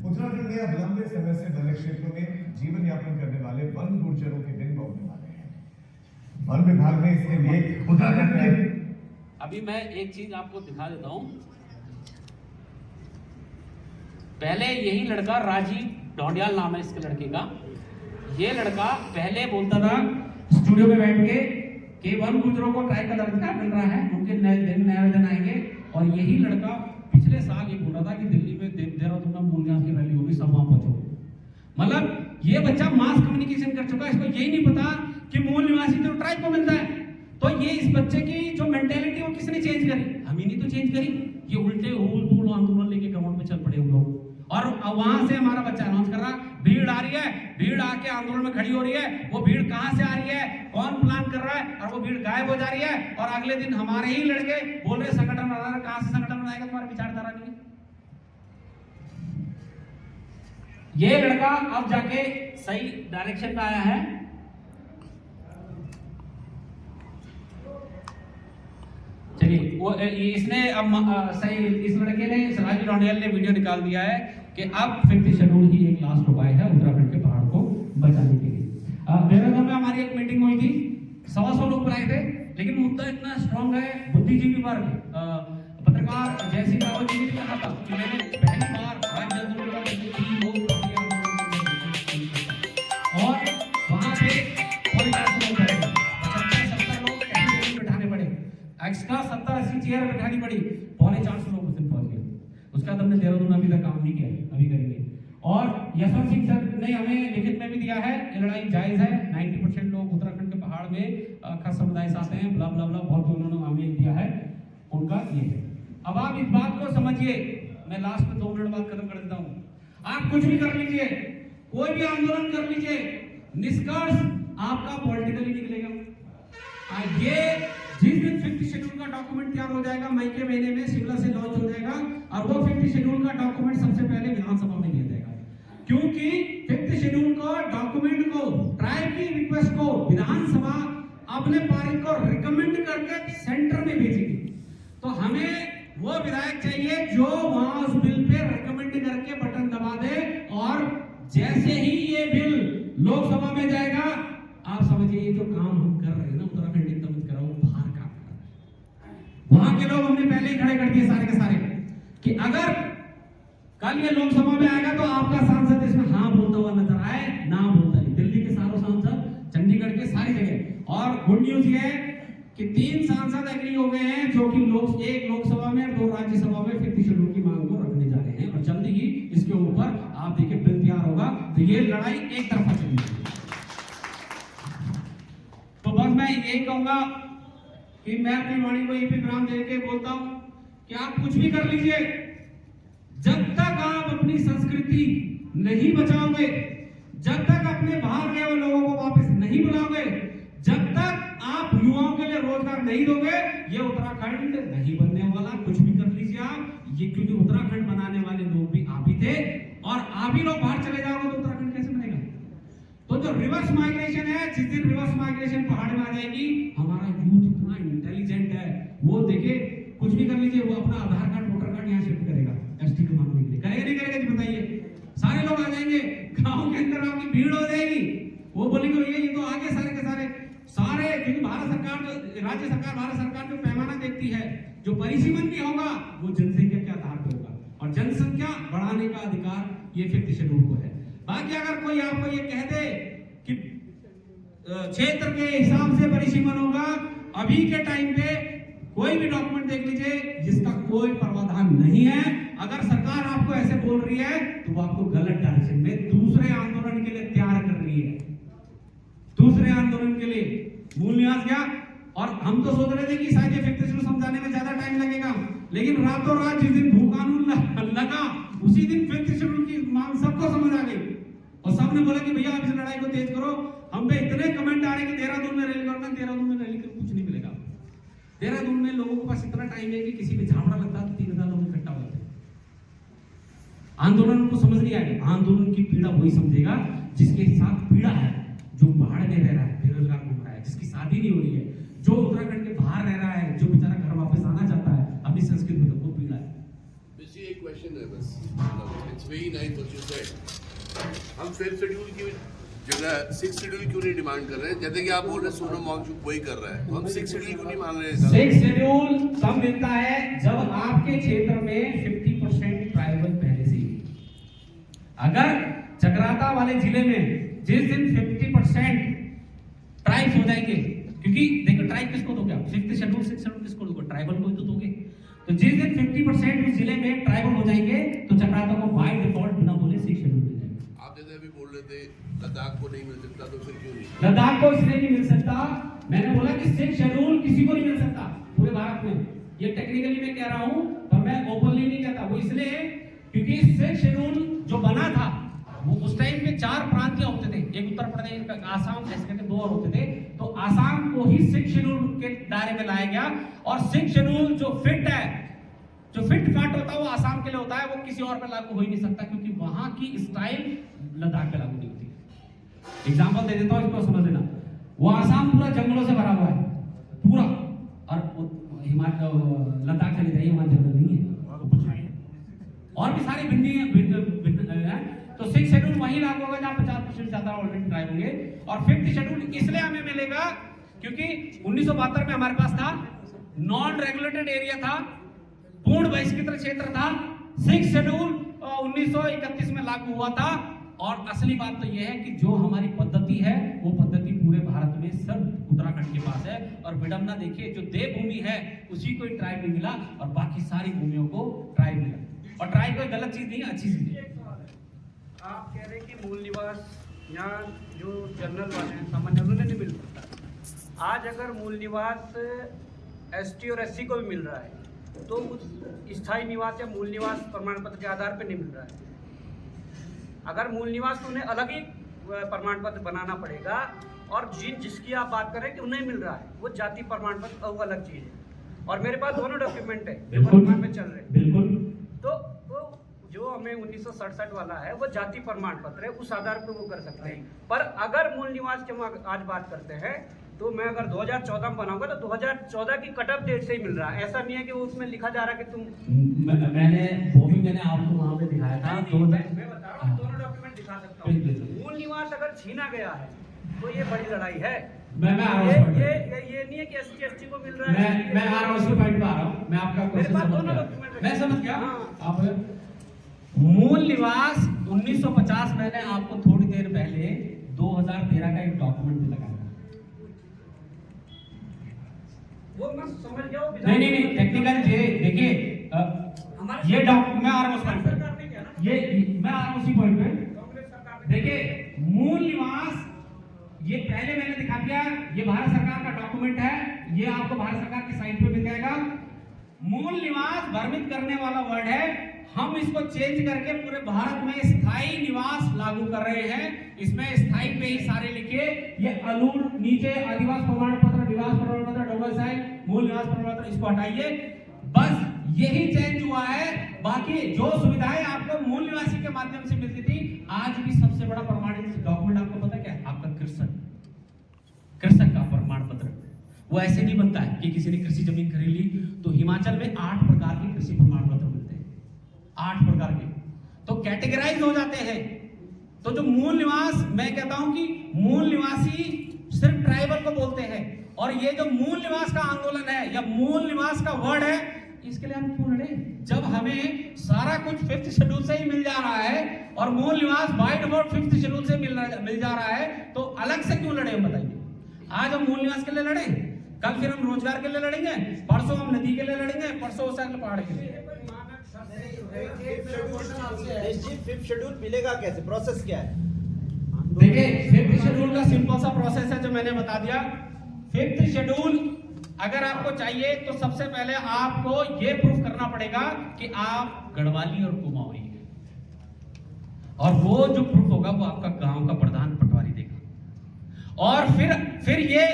Speaker 8: उत्तराखंड में अब लंबे समय से वन क्षेत्रों में जीवन यापन करने वाले वन गुर्जरों के दिन बहुने वाले हैं। वन विभाग ने इसके लिए उत्तराखंड में,
Speaker 1: अभी मैं एक चीज आपको दिखा देता हूं। पहले यही लड़का राजीव ढोंडियाल नाम है इसके लड़के का, ये लड़का पहले बोलता था स्टूडियो में बैठ के कि वन गुर्जरों को ट्राई का दर्जा मिल रहा है, उनके नए दिन आएंगे। और यही लड़का पिछले साल ये बोल रहा था कि दिल्ली में देहरादून में मूल निवास की रैली होगी, सब वहां पहुंचो। मतलब ये बच्चा मास कम्युनिकेशन कर चुका है, इसको यही नहीं पता कि मूल निवासी तो ट्राइब को मिलता है। तो ये इस बच्चे की जो मेंटेलिटी वो किसने चेंज करी, हम ही नहीं तो चेंज करी। ये उल्टे हुल फूल आंदोलन लेके ग्राउंड पे चल पड़े हम लोग। और वहां से हमारा बच्चा अनाउंस कर रहा, भीड़ आ रही है, भीड़ आके आंदोलन में खड़ी हो रही है। वो भीड़ कहां से आ रही है, कौन प्लान कर रहा है, और वो भीड़ गायब हो जा रही है। और अगले दिन हमारे ही लड़के बोल रहे संगठन बना रहे, कहां से संगठन बनाएगा, तुम्हारी विचारधारा नहीं है। ये लड़का अब जाके सही डायरेक्शन में आया है। चलिए, वो इसने अब सही, इस लड़के ने, राजीव ढोंडियाल ने वीडियो निकाल दिया है कि अब 5th शेड्यूल ही एक लास्ट उपाय है उत्तराखंड के पहाड़ को बचाने के लिए। देहरादून में हमारी एक मीटिंग हुई थी, 125 लोग बुलाए थे, लेकिन मुद्दा इतना स्ट्रांग है, बुद्धिजीवी वर्ग, पत्रकार जयसिंह रावत जी ने कहा था कि मैंने पहली बार राज्य आंदोलन और वहां पे एक्स्ट्रा 70-80 चेयर बैठानी पड़ी, 450 लोग उस दिन पहुंच गए। उसका बाद हमने देहरादून में अभी तक काम नहीं किया है, अभी करेंगे। और यशवंत सिंह सर ने हमें लिखित में भी दिया है, ये लड़ाई जायज है, 90% लोग उत्तराखंड के पहाड़ में खास समुदाय से आते हैं, ब्ला ब्ला ब्ला, बहुत उन्होंने हमें दिया है, उनका ये है। अब आप इस बात को समझिए, मैं लास्ट में 2 मिनट बाद खत्म कर देता हूँ। आप कुछ भी कर लीजिए, कोई भी आंदोलन कर लीजिए, निष्कर्ष आपका पॉलिटिकली निकलेगा। ये जिस दिन 5th शेड्यूल का डॉक्यूमेंट तैयार हो जाएगा, मई के महीने में शिमला से लॉन्च हो जाएगा, और वो 5th शेड्यूल का डॉक्यूमेंट सबसे पहले विधानसभा में दिया जाएगा। क्योंकि 5th शेड्यूल को डॉक्यूमेंट को, ट्राइब की रिक्वेस्ट को विधानसभा अपने पारित को रिकमेंड करके सेंटर में भेजेगी। तो हमें वो विधायक चाहिए जो वहां उस बिल पे रिकमेंड करके बटन दबा दे, और जैसे ही ये बिल लोकसभा में जाएगा, आप समझिए ये जो काम हम कर रहे हैं ना, उत्तराखंड एकता मंच कर रहा हूं, बाहर काम कर रहा है। वहां के लोग हमने पहले ही खड़े कर दिए सारे के सारे कि अगर कल ये लोकसभा में आएगा तो आपका सांसद इसमें हाँ बोलता हुआ नजर आए, ना बोलता है। दिल्ली के सारों सांसद, चंडीगढ़ के सारी जगह। और गुड न्यूज ये है कि 3 सांसद एग्री हो गए हैं, जो कि एक लोकसभा में और 2 राज्यसभा में 5th शेड्यूल की मांग को रखने जा रहे हैं, और जल्दी ही इसके ऊपर आप देखिए बिल तैयार होगा। तो ये लड़ाई एक तरफा चलेगी। तो बस मैं यही कहूंगा कि मैं अपनी वाणी को यही पे विराम देके बोलता हूं कि आप कुछ भी कर लीजिए, जब तक आप अपनी संस्कृति नहीं बचाओगे, जब तक अपने बाहर गए हुए लोगों को वापस नहीं बुलाओगे, जब तक आप युवाओं के लिए रोजगार नहीं दोगे, ये उत्तराखंड नहीं बनने वाला। कुछ भी कर लीजिए आप, ये क्योंकि उत्तराखंड बनाने वाले लोग भी आप ही थे, और आप ही लोग बाहर चले जाओगे तो उत्तराखंड कैसे बनेगा। तो जो रिवर्स माइग्रेशन है, जिस दिन रिवर्स माइग्रेशन पहाड़ में आ जाएगी, हमारा यूथ इतना इंटेलिजेंट है, वो देखिए कुछ भी कर लीजिए, वो अपना आधार कार्ड, वोटर कार्ड यहाँ शिफ्ट करेगा एसटी को मांगने के लिए। करेगा नहीं करेगा जी बताइए। सारे लोग आ जाएंगे, गांव के अंदर आपकी भीड़ हो जाएगी, वो बोलेंगे ये तो आगे सारे के सारे, क्योंकि भारत सरकार जो, राज्य सरकार, भारत सरकार जो पैमाना देखती है, जो परिसीमन भी होगा वो जनसंख्या के आधार पर होगा, और जनसंख्या बढ़ाने का अधिकार ये 5th शेड्यूल को है। बाकी अगर कोई आपको ये कह दे कि क्षेत्र के हिसाब से परिसीमन होगा, अभी के टाइम पे कोई भी डॉक्यूमेंट देख लीजिए जिसका कोई प्रावधान नहीं है। अगर सरकार आपको ऐसे बोल रही है तो वो आपको गलत डायरेक्शन में दूसरे आंदोलन के लिए तैयार कर रही है। दूसरे आंदोलन के लिए मूल निवास क्या, और हम तो सोच रहे थे कि शायद ये फिफ्थ शेड्यूल समझाने में ज्यादा टाइम लगेगा, लेकिन रातों रात जिस दिन भू कानून लगा उसी दिन फिफ्थ शेड्यूल की मांग सबको समझ आ गई और सबने बोला कि भैया आप इस लड़ाई को तेज करो। हम पे इतने कमेंट आ रहे कि देहरादून में रैली करना, देहरादून में रैली करके कुछ नहीं मिलेगा। देहरादून में लोगों के पास इतना टाइम है कि किसी पे झामड़ा लगता तो 3000 लोग इकट्ठा हो जाते। आंदोलन को समझ नहीं आएगा। आंदोलन की पीड़ा वही समझेगा जिसके साथ पीड़ा है, जो पहाड़ में रह रहा है, बेरोजगार घूम रहा है, जिसकी शादी नहीं हो रही है, जो उत्तराखंड के बाहर रह रहा है, जो बेचारा घर वापस आना चाहता है अपनी संस्कृति में, तो वो पीड़ा है।
Speaker 9: एक क्वेश्चन है बस, it's very nice what you said. हम फिफ्थ शेड्यूल की जगह सिक्स शेड्यूल क्यों नहीं डिमांड कर रहे हैं? जैसे कि आप बोल रहे हैं सोनम वांगचुक वही कर रहा है, तो हम सिक्स शेड्यूल क्यों नहीं मान रहे हैं?
Speaker 1: सिक्स शेड्यूल तब मिलता है जब आपके क्षेत्र में 50% ट्राइबल पहले से ही। अगर चक्राता वाले जिले में जिस दिन 50% ट्राइब्स हो जाएंगे, क्योंकि देखो ट्राइब किसको दोगे आप? फिफ्थ शेड्यूल सिक्स शेड्यूल किसको दोगे? ट्राइबल को ही तो दोगे। तो जिस दिन 50% उस जिले में ट्राइबल हो जाएंगे तो चक्राता को बाय डिफॉल्ट बिना बोले सिक्स शेड्यूल मिल जाएगा।
Speaker 9: आप जैसे अभी बोल रहे थे लद्दाख को नहीं मिल सकता, तो फिर क्यों नहीं?
Speaker 1: लद्दाख को इसलिए नहीं मिल सकता, मैंने बोला कि सिक्स शेड्यूल किसी को नहीं मिल सकता पूरे भारत में। ये टेक्निकली मैं कह रहा हूं, पर मैं ओपनली नहीं कहता। वो इसलिए क्योंकि सिक्स शेड्यूल जो बना था वो उस टाइम पे 4 प्रांतीय होते थे, एक उत्तर प्रदेश, आसाम, ऐसे करके 2 और होते थे। तो आसाम को ही सिक्स शेड्यूल के दायरे में लाया गया और सिक्स शेड्यूल जो फिट है, जो फिट फाट होता है वो आसाम के लिए होता है, वो किसी और पे लागू हो ही नहीं सकता, क्योंकि वहां की स्टाइल लद्दाख पे लागू नहीं होती। एग्जांपल दे देता हूं, इसको समझ लेना। वो आसाम पूरा जंगलों से भरा हुआ है पूरा, और हिमाचल लद्दाख चले जाइए वहां जंगल नहीं है, और भी सारी भिन्नी है। तो सिक्स शेड्यूल वहीं लागू होगा जहां 50% ज्यादा ऑलरेडी ट्राइब होंगे। और फिफ्थ शेड्यूल इसलिए हमें मिलेगा क्योंकि 1972 में हमारे पास था, नॉन रेगुलेटेड एरिया था, पूर्ण बहिष्कृत क्षेत्र था। सिक्स शेड्यूल 1931 में लागू हुआ था। और असली बात तो यह है कि जो हमारी पद्धति है वो पद्धति पूरे भारत में सब उत्तराखंड के पास है। और विडम्बना देखिए, जो देवभूमि है उसी को ट्राइब नहीं मिला और बाकी सारी भूमियों को ट्राइब मिला। और ट्राइब कोई गलत चीज नहीं है, अच्छी चीज है।
Speaker 10: आप कह रहे हैं कि मूल निवास यहाँ जो जनरल वाले हैं, सामान्य उन्हें नहीं मिल सकता। आज अगर मूल निवास एसटी और एससी को भी मिल रहा है तो उस स्थायी निवास या मूल निवास प्रमाण पत्र के आधार पर नहीं मिल रहा है। अगर मूल निवास तो उन्हें अलग ही प्रमाण पत्र बनाना पड़ेगा, और जिसकी आप बात कर रहे हैं कि उन्हें मिल रहा है वो जाति प्रमाण पत्र वो अलग चीज़ है। और मेरे पास दोनों डॉक्यूमेंट है जो वर्तमान में चल रहे हैं।
Speaker 1: बिल्कुल।
Speaker 10: तो जो हमें 1967 वाला है वो जाति प्रमाण पत्र है, उस आधार पर वो कर सकते हैं। पर अगर मूल निवास की हम आज बात करते हैं तो मैं अगर 2014 में बनाऊंगा तो 2014 की कट ऑफ डेट से ही मिल रहा है। ऐसा नहीं है कि उसमें लिखा जा रहा है कि तुम
Speaker 1: मैंने आपको वहां पे दिखाया था।
Speaker 10: मैं बता रहा हूँ, दोनों डॉक्यूमेंट दिखा सकता हूँ। मूल निवास अगर छीना गया है तो ये बड़ी लड़ाई है। ये नहीं है कि एसटी एसटी को मिल रहा है।
Speaker 1: मैं आ रहा हूँ, उसी पॉइंट पे आ रहा हूँ। मैं आपका क्वेश्चन समझ गया, मैं समझ गया। आप मूल निवास 1950 मैंने आपको थोड़ी देर पहले 2013 का एक डॉक्यूमेंट भी लगाया।
Speaker 10: वो मैं समझ गया।
Speaker 1: नहीं टेक्निकल देखिए, ये डॉक्यूमेंट मैं आ रहा हूँ उस पॉइंट पे, ये मैं आ रहा हूँ उसी पॉइंट पे। देखिए मूल निवास ये पहले मैंने दिखा दिया, ये भारत सरकार का डॉक्यूमेंट है, ये आपको भारत सरकार की साइट पे मिल जाएगा। मूल निवास भ्रमित करने वाला वर्ड है, हम इसको चेंज करके पूरे भारत में स्थायी निवास लागू कर रहे हैं। इसमें स्थायी पे ही सारे लिखे, ये अलूर नीचे आदिवास प्रमाण पत्र, निवास प्रमाण पत्र, डोमिसाइल, मूल निवास प्रमाण पत्र, इसको हटाइए। बस यही चेंज हुआ है। बाकी जो सुविधाएं आपको मूल निवासी के माध्यम से मिलती थी, आज भी सबसे बड़ा प्रमाणित डॉक्यूमेंट आपको पता क्या है? आपका कृषक का प्रमाण पत्र। वो ऐसे नहीं बनता है कि किसी ने कृषि जमीन खरीद ली तो हिमाचल में 8 प्रकार के कृषि प्रमाण पत्र मिलते हैं, 8 प्रकार के, तो कैटेगराइज हो जाते हैं। तो जो मूल निवास, मैं कहता हूं कि मूल निवासी सिर्फ ट्राइबल को बोलते हैं। और ये जो मूल निवास का आंदोलन है या मूल निवास का वर्ड है, इसके लिए हम क्यों लड़े? जब हमें सारा कुछ फिफ्थ शेड्यूल से ही मिल जा रहा है और मूल निवास बाय डिफॉल्ट फिफ्थ शेड्यूल से मिल जा रहा है, तो अलग से क्यों लड़े? हम बताइए। आज हम मूल निवास के लिए लड़े, कल फिर हम रोजगार के लिए लड़ेंगे, परसों हम नदी के लिए लड़ेंगे, परसों हो सकता पहाड़ के लिए।
Speaker 2: फिफ्थ शेड्यूल मिलेगा कैसे, प्रोसेस क्या है?
Speaker 1: देखिए, फिफ्थ शेड्यूल का सिंपल सा प्रोसेस है जो मैंने बता दिया। फिफ्थ शेड्यूल अगर आपको चाहिए तो सबसे पहले आपको ये प्रूफ करना पड़ेगा कि आप गढ़वाली और कुमाऊरी हैं, और वो जो प्रूफ होगा वो आपका गांव का प्रधान पटवारी देगा। और फिर ये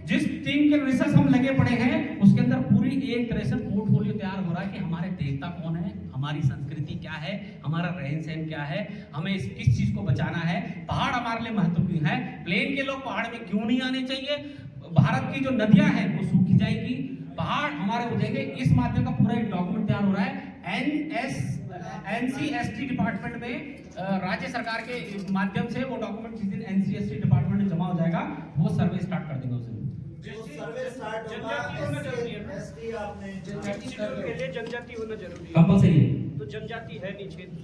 Speaker 1: जिस टीम के रिसर्च हम लगे पड़े हैं उसके अंदर पूरी एक तरह से पोर्टफोलियो तैयार हो रहा है कि हमारे देवता कौन है, हमारी संस्कृति क्या है, हमारा रहन सहन क्या है, हमें किस चीज को बचाना है, पहाड़ हमारे लिए महत्वपूर्ण है, प्लेन के लोग पहाड़ में क्यों नहीं आने चाहिए, भारत की जो नदियां हैं वो सूखी जाएगी, पहाड़ हमारे हो जाएंगे। इस माध्यम का पूरा एक डॉक्यूमेंट तैयार हो रहा है। NCST डिपार्टमेंट में राज्य सरकार के माध्यम से वो डॉक्यूमेंट जिस दिन NCST डिपार्टमेंट में जमा हो जाएगा वो सर्वे स्टार्ट कर देंगे उस दिन।
Speaker 2: सर्वे स्टार्ट होगा, ST आपने
Speaker 10: के लिए जनजाति होना जरूरी है,
Speaker 1: कंपलसरी है।
Speaker 10: तो जनजाति है नहीं क्षेत्र,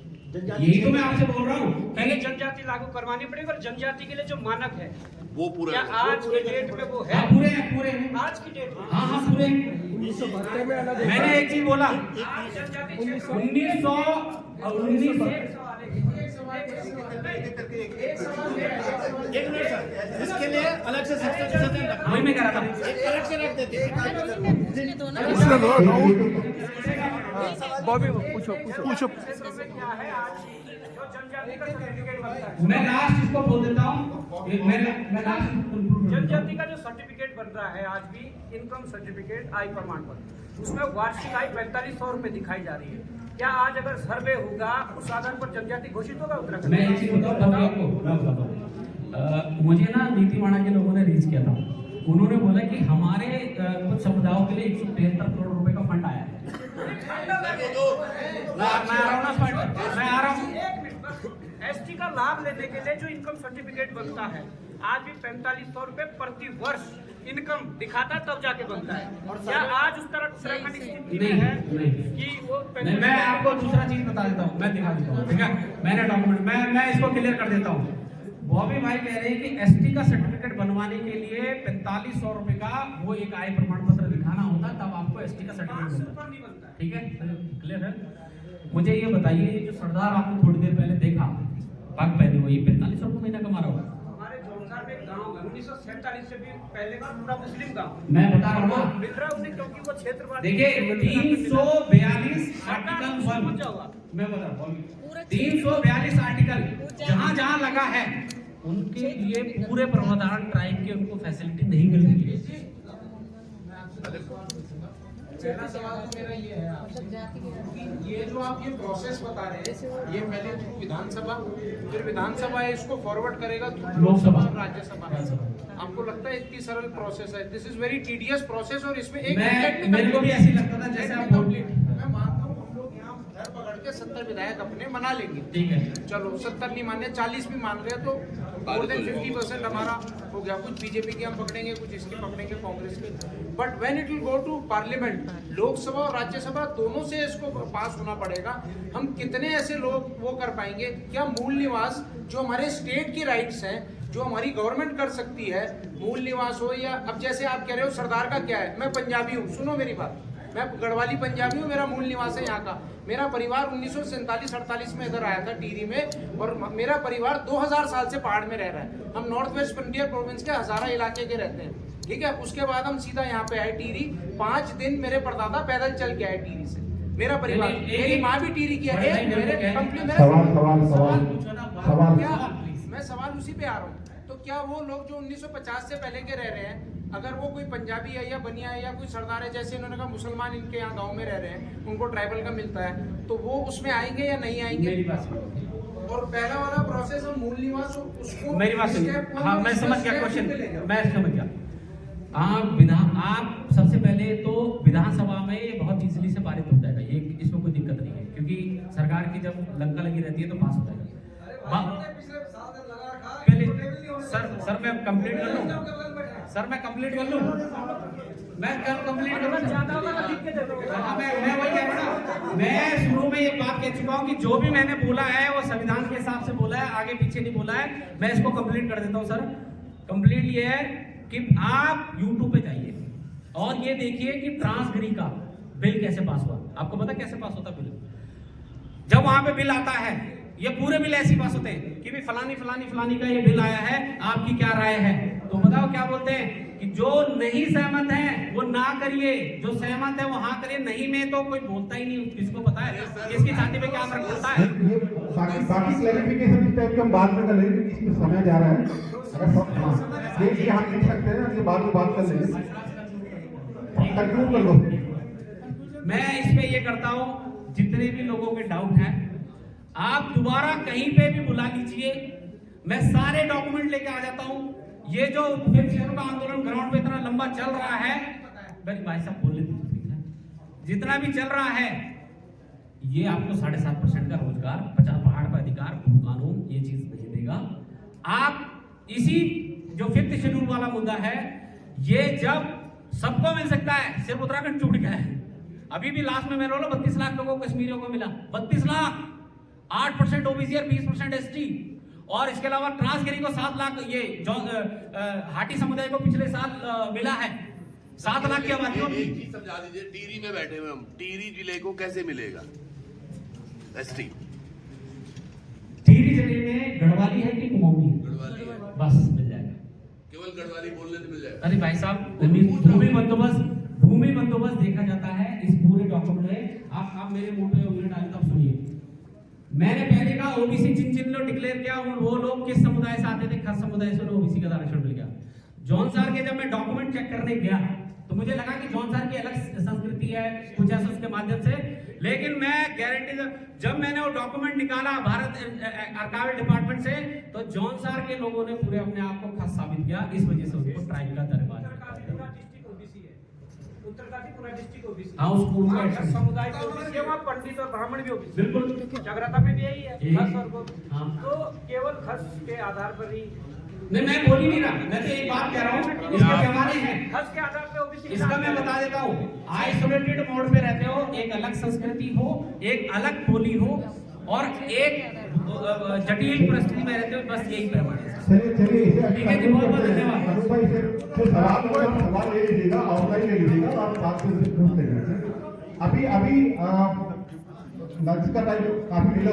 Speaker 1: यही तो मैं आपसे बोल रहा हूँ,
Speaker 10: पहले जनजाति लागू करवानी पड़ेगी। और जनजाति के लिए जो मानक है
Speaker 9: वो पूरा
Speaker 10: क्या आज के डेट में वो है?
Speaker 1: हाँ, पूरे हैं
Speaker 10: आज की डेट में
Speaker 1: हाँ पूरे हैं। मैंने एक चीज बोला, 1900
Speaker 2: इसके लिए अलग से सेक्शन
Speaker 1: वही मैं कह रहा था।
Speaker 2: अलग से रख देते हैं।
Speaker 10: क्या है आज जो जनजाति का सर्टिफिकेट बनता है?
Speaker 1: मैं लास्ट इसको बोल देता हूँ, मैं लास्ट
Speaker 10: जनजाति का जो सर्टिफिकेट बन रहा है आज भी, इनकम सर्टिफिकेट, आय प्रमाण पत्र, उसमें वार्षिक आय 4500 रुपए दिखाई जा रही है। क्या आज अगर सर्वे होगा उस आधार पर जनजाति घोषित होगा उत्तराखंड?
Speaker 1: मैं एक चीज बताऊँ आपको, मुझे ना नीतिमाणा के लोगों ने रीच किया था, उन्होंने बोला कि हमारे कुछ समुदायों के लिए 173 करोड़ रुपए का फंड आया है। मैं आ रहा हूँ।
Speaker 10: ST का लाभ लेने के लिए जो इनकम सर्टिफिकेट बनता है आज भी 4500 रुपए प्रति वर्ष इनकम दिखाता तब जाके बनता है। और क्या आज उस तरह उत्तराखंड स्थिति में है कि वो
Speaker 1: मैं आपको दूसरा चीज बता देता हूँ, मैं दिखा देता हूँ, ठीक है? मैंने डॉक्यूमेंट मैं इसको क्लियर कर देता हूँ। बॉबी भाई कह रहे हैं कि ST का सर्टिफिकेट बनवाने के लिए 4500 रुपए का वो एक आय प्रमाण पत्र दिखाना होता तब आपको ST का सर्टिफिकेट मिलता, ठीक है? क्लियर है? मुझे ये बताइए, जो सरदार आपने थोड़ी देर पहले देखा पग पहने हुए, 4500 रुपये महीना कमा रहा होगा।
Speaker 10: हमारे जोरदार में गांव है 1947 से भी पहले का पूरा मुस्लिम गांव,
Speaker 1: मैं बता रहा हूँ,
Speaker 10: मिल रहा है क्योंकि वो क्षेत्र
Speaker 1: देखिए 342 आर्टिकल 1, मैं बता रहा हूँ 342 आर्टिकल जहाँ जहाँ लगा है उनके लिए पूरे प्रवधान ट्राइब के उनको फैसिलिटी नहीं मिल रही है।
Speaker 3: पहला सवाल तो मेरा ये है कि ये जो आप ये प्रोसेस बता रहे हैं, ये पहले थ्रू विधानसभा, फिर विधानसभा इसको फॉरवर्ड करेगा
Speaker 1: लोकसभा,
Speaker 3: राज्यसभा। आपको लगता है इतनी सरल प्रोसेस है? This is very tedious process. और इसमें एक
Speaker 1: मेरे को भी ऐसी लगता था जैसे आप
Speaker 3: मैं मानता हूँ हम लोग यहाँ घर पकड़ के 70 विधायक अपने मना लेंगे,
Speaker 1: ठीक है,
Speaker 3: चलो 70 नहीं माने 40 भी मान रहे हैं तो मोर देन 50% हमारा हो गया। कुछ बीजेपी की हम पकड़ेंगे, कुछ इसकी पकड़ेंगे, कांग्रेस की। But when it will go to parliament, Lok Sabha और राज्यसभा दोनों से इसको पास होना पड़ेगा। हम कितने ऐसे लोग वो कर पाएंगे? क्या मूल निवास जो हमारे स्टेट की राइट्स हैं, जो हमारी गवर्नमेंट कर सकती है, मूल निवास हो या अब जैसे आप कह रहे हो सरदार का क्या है, मैं पंजाबी हूँ, सुनो मेरी बात, मैं गढ़वाली पंजाबी हूँ, मेरा मूल निवास है यहाँ का। मेरा परिवार 1947-48 में इधर आया था टिहरी में, और मेरा परिवार 2000 साल से पहाड़ में रह रहा है। हम नॉर्थ वेस्ट फ्रंटियर प्रोविंस के हजारा इलाके के रहते हैं, ठीक है? उसके बाद हम सीधा यहाँ पे आए टिहरी। 5 दिन मेरे परदादा पैदल चल के आए टिहरी से, मेरा परिवार, मेरी माँ भी टिहरी की है। मैं सवाल उसी पे आ रहा हूँ। तो क्या वो लोग जो 1950 से पहले के रह रहे हैं, अगर वो कोई पंजाबी है या बनिया है या कोई सरदार है, जैसे इन्होंने कहा मुसलमान इनके यहाँ गांव में रह रहे हैं, उनको ट्राइबल का मिलता है, तो वो उसमें आएंगे या नहीं आएंगे? और पहला वाला प्रोसेस हम मूल निवास उसको,
Speaker 1: मेरी बात सुनिए। हाँ, मैं समझ गया क्वेश्चन, मैं समझ गया। आप सबसे पहले तो विधानसभा में ये बहुत इजीली से पारित हो जाएगा, ये इसमें कोई दिक्कत नहीं है, क्योंकि सरकार की जब लंका लगी रहती है तो पास हो जाएगा। सर मैं कंप्लीट कर लूँ, मैं कंप्लीट कर लूँ, मैं वही कह रहा हूँ। मैं शुरू में ये बात कह चुका हूँ कि जो भी मैंने बोला है वो संविधान के हिसाब से बोला है, आगे पीछे नहीं बोला है। मैं इसको कंप्लीट कर देता हूँ सर। कंप्लीट ये है कि आप YouTube पे जाइए, और ये देखिए कि ट्रांसगिरी का बिल कैसे पास हुआ। आपको पता कैसे पास होता बिल? जब वहां पे बिल आता है, ये पूरे बिल ऐसे पास होते हैं कि भी फलानी फलानी फलानी का ये बिल आया है, आपकी क्या राय है? तो बताओ क्या बोलते हैं कि जो नहीं सहमत है वो ना करिए, जो सहमत है वो हाँ करिए, नहीं में तो कोई बोलता ही नहीं। किसको पता है किसकी छाती पे क्या फर्क पड़ता है?
Speaker 8: ये बाकी क्लैरिफिकेशन इस टाइप के हम बाद में कर लेंगे, इसमें समय जा रहा है। अगर सब ये हम लिख सकते हैं, ये बाद में बात कर लेंगे। कंक्लूड कर लो।
Speaker 1: मैं इस पे ये करता हूं, जितने भी लोगों के डाउट हैं आप दोबारा कहीं पे भी बुला लीजिए, मैं सारे डॉक्यूमेंट लेके आ जाता हूं। ये जो फिफ्थ शेड्यूल का आंदोलन ग्राउंड पे इतना लंबा चल रहा है, भाई साहब बोल लेते, जितना भी चल रहा है, ये आपको 7.5% का रोजगार, 50 पहाड़ पर अधिकार, कानून ये चीज नहीं देगा। आप इसी जो फिफ्थ शेड्यूल वाला मुद्दा है, ये जब सबको मिल सकता है, सिर्फ उत्तराखंड छूट गया है। अभी भी लास्ट में मैंने बोला 32 लाख लोगों को, कश्मीरियों को मिला 32 लाख, 8% ओबीसी और 20% एसटी, और इसके अलावा ट्रांसगिरी को 7 लाख, ये हाटी समुदाय को पिछले साल मिला है 7 लाख की आबादी।
Speaker 9: एक चीज समझा दीजिए, टिहरी में बैठे हुए हम, टिहरी जिले को कैसे मिलेगा एसटी?
Speaker 1: टिहरी जिले में गढ़वाली है कि कुमाऊनी है?
Speaker 9: गढ़वाली है,
Speaker 1: बस मिल जाएगा,
Speaker 9: केवल गढ़वाली बोलने से मिल जाएगा।
Speaker 1: अरे भाई साहब, भूमि बंदोबस्त देखा जाता है इस पूरे डॉक्यूमेंट में। आप मेरे मुंह पे उंगली डालें तब सुनिए। मैंने पहले कहा ओबीसी जिन लोग डिक्लेयर किया वो लोग किस समुदाय से आते थे? खस समुदाय से ओबीसी का आरक्षण मिल गया। जॉन सार के जब मैं डॉक्यूमेंट चेक करने गया तो मुझे लगा कि जॉन सार की अलग संस्कृति है, कुछ ऐसा उसके माध्यम से, लेकिन मैं गारंटी जब मैंने वो डॉक्यूमेंट निकाला भारत आर्काइवल डिपार्टमेंट से, तो जॉन सार के लोगों ने पूरे अपने आप को खस साबित किया, इस वजह से उनको ट्राइब का दरबार।
Speaker 10: उत्तरकाशी पूरा डिस्ट्रिक्ट ओबीसी,
Speaker 1: हाँ, उस स्कूल का
Speaker 10: समुदाय को ओबीसी, वहाँ पंडित और ब्राह्मण भी ओबीसी,
Speaker 1: बिल्कुल
Speaker 10: जगराता में भी यही है, खस और गोत्र।
Speaker 1: हाँ।
Speaker 10: तो केवल खस के आधार पर ही
Speaker 1: नहीं, मैं बोल ही नहीं रहा, मैं तो एक बात कह रहा हूँ, इसके पैमाने हैं।
Speaker 10: खस के आधार पे ओबीसी,
Speaker 1: इसका मैं बता देता हूँ, आइसोलेटेड मोड पे रहते हो, एक अलग संस्कृति हो, एक अलग बोली हो, और एक जटिल परिस्थिति में रहते हो, बस यही पैमाने।
Speaker 8: चलिए
Speaker 1: ठीक है जी, बहुत बहुत धन्यवाद।
Speaker 8: सवाल ले लीजिएगा, ऑफलाइन ले लीजिएगा, आप बात से पूछ लेंगे। अभी लंच का टाइम काफी डिले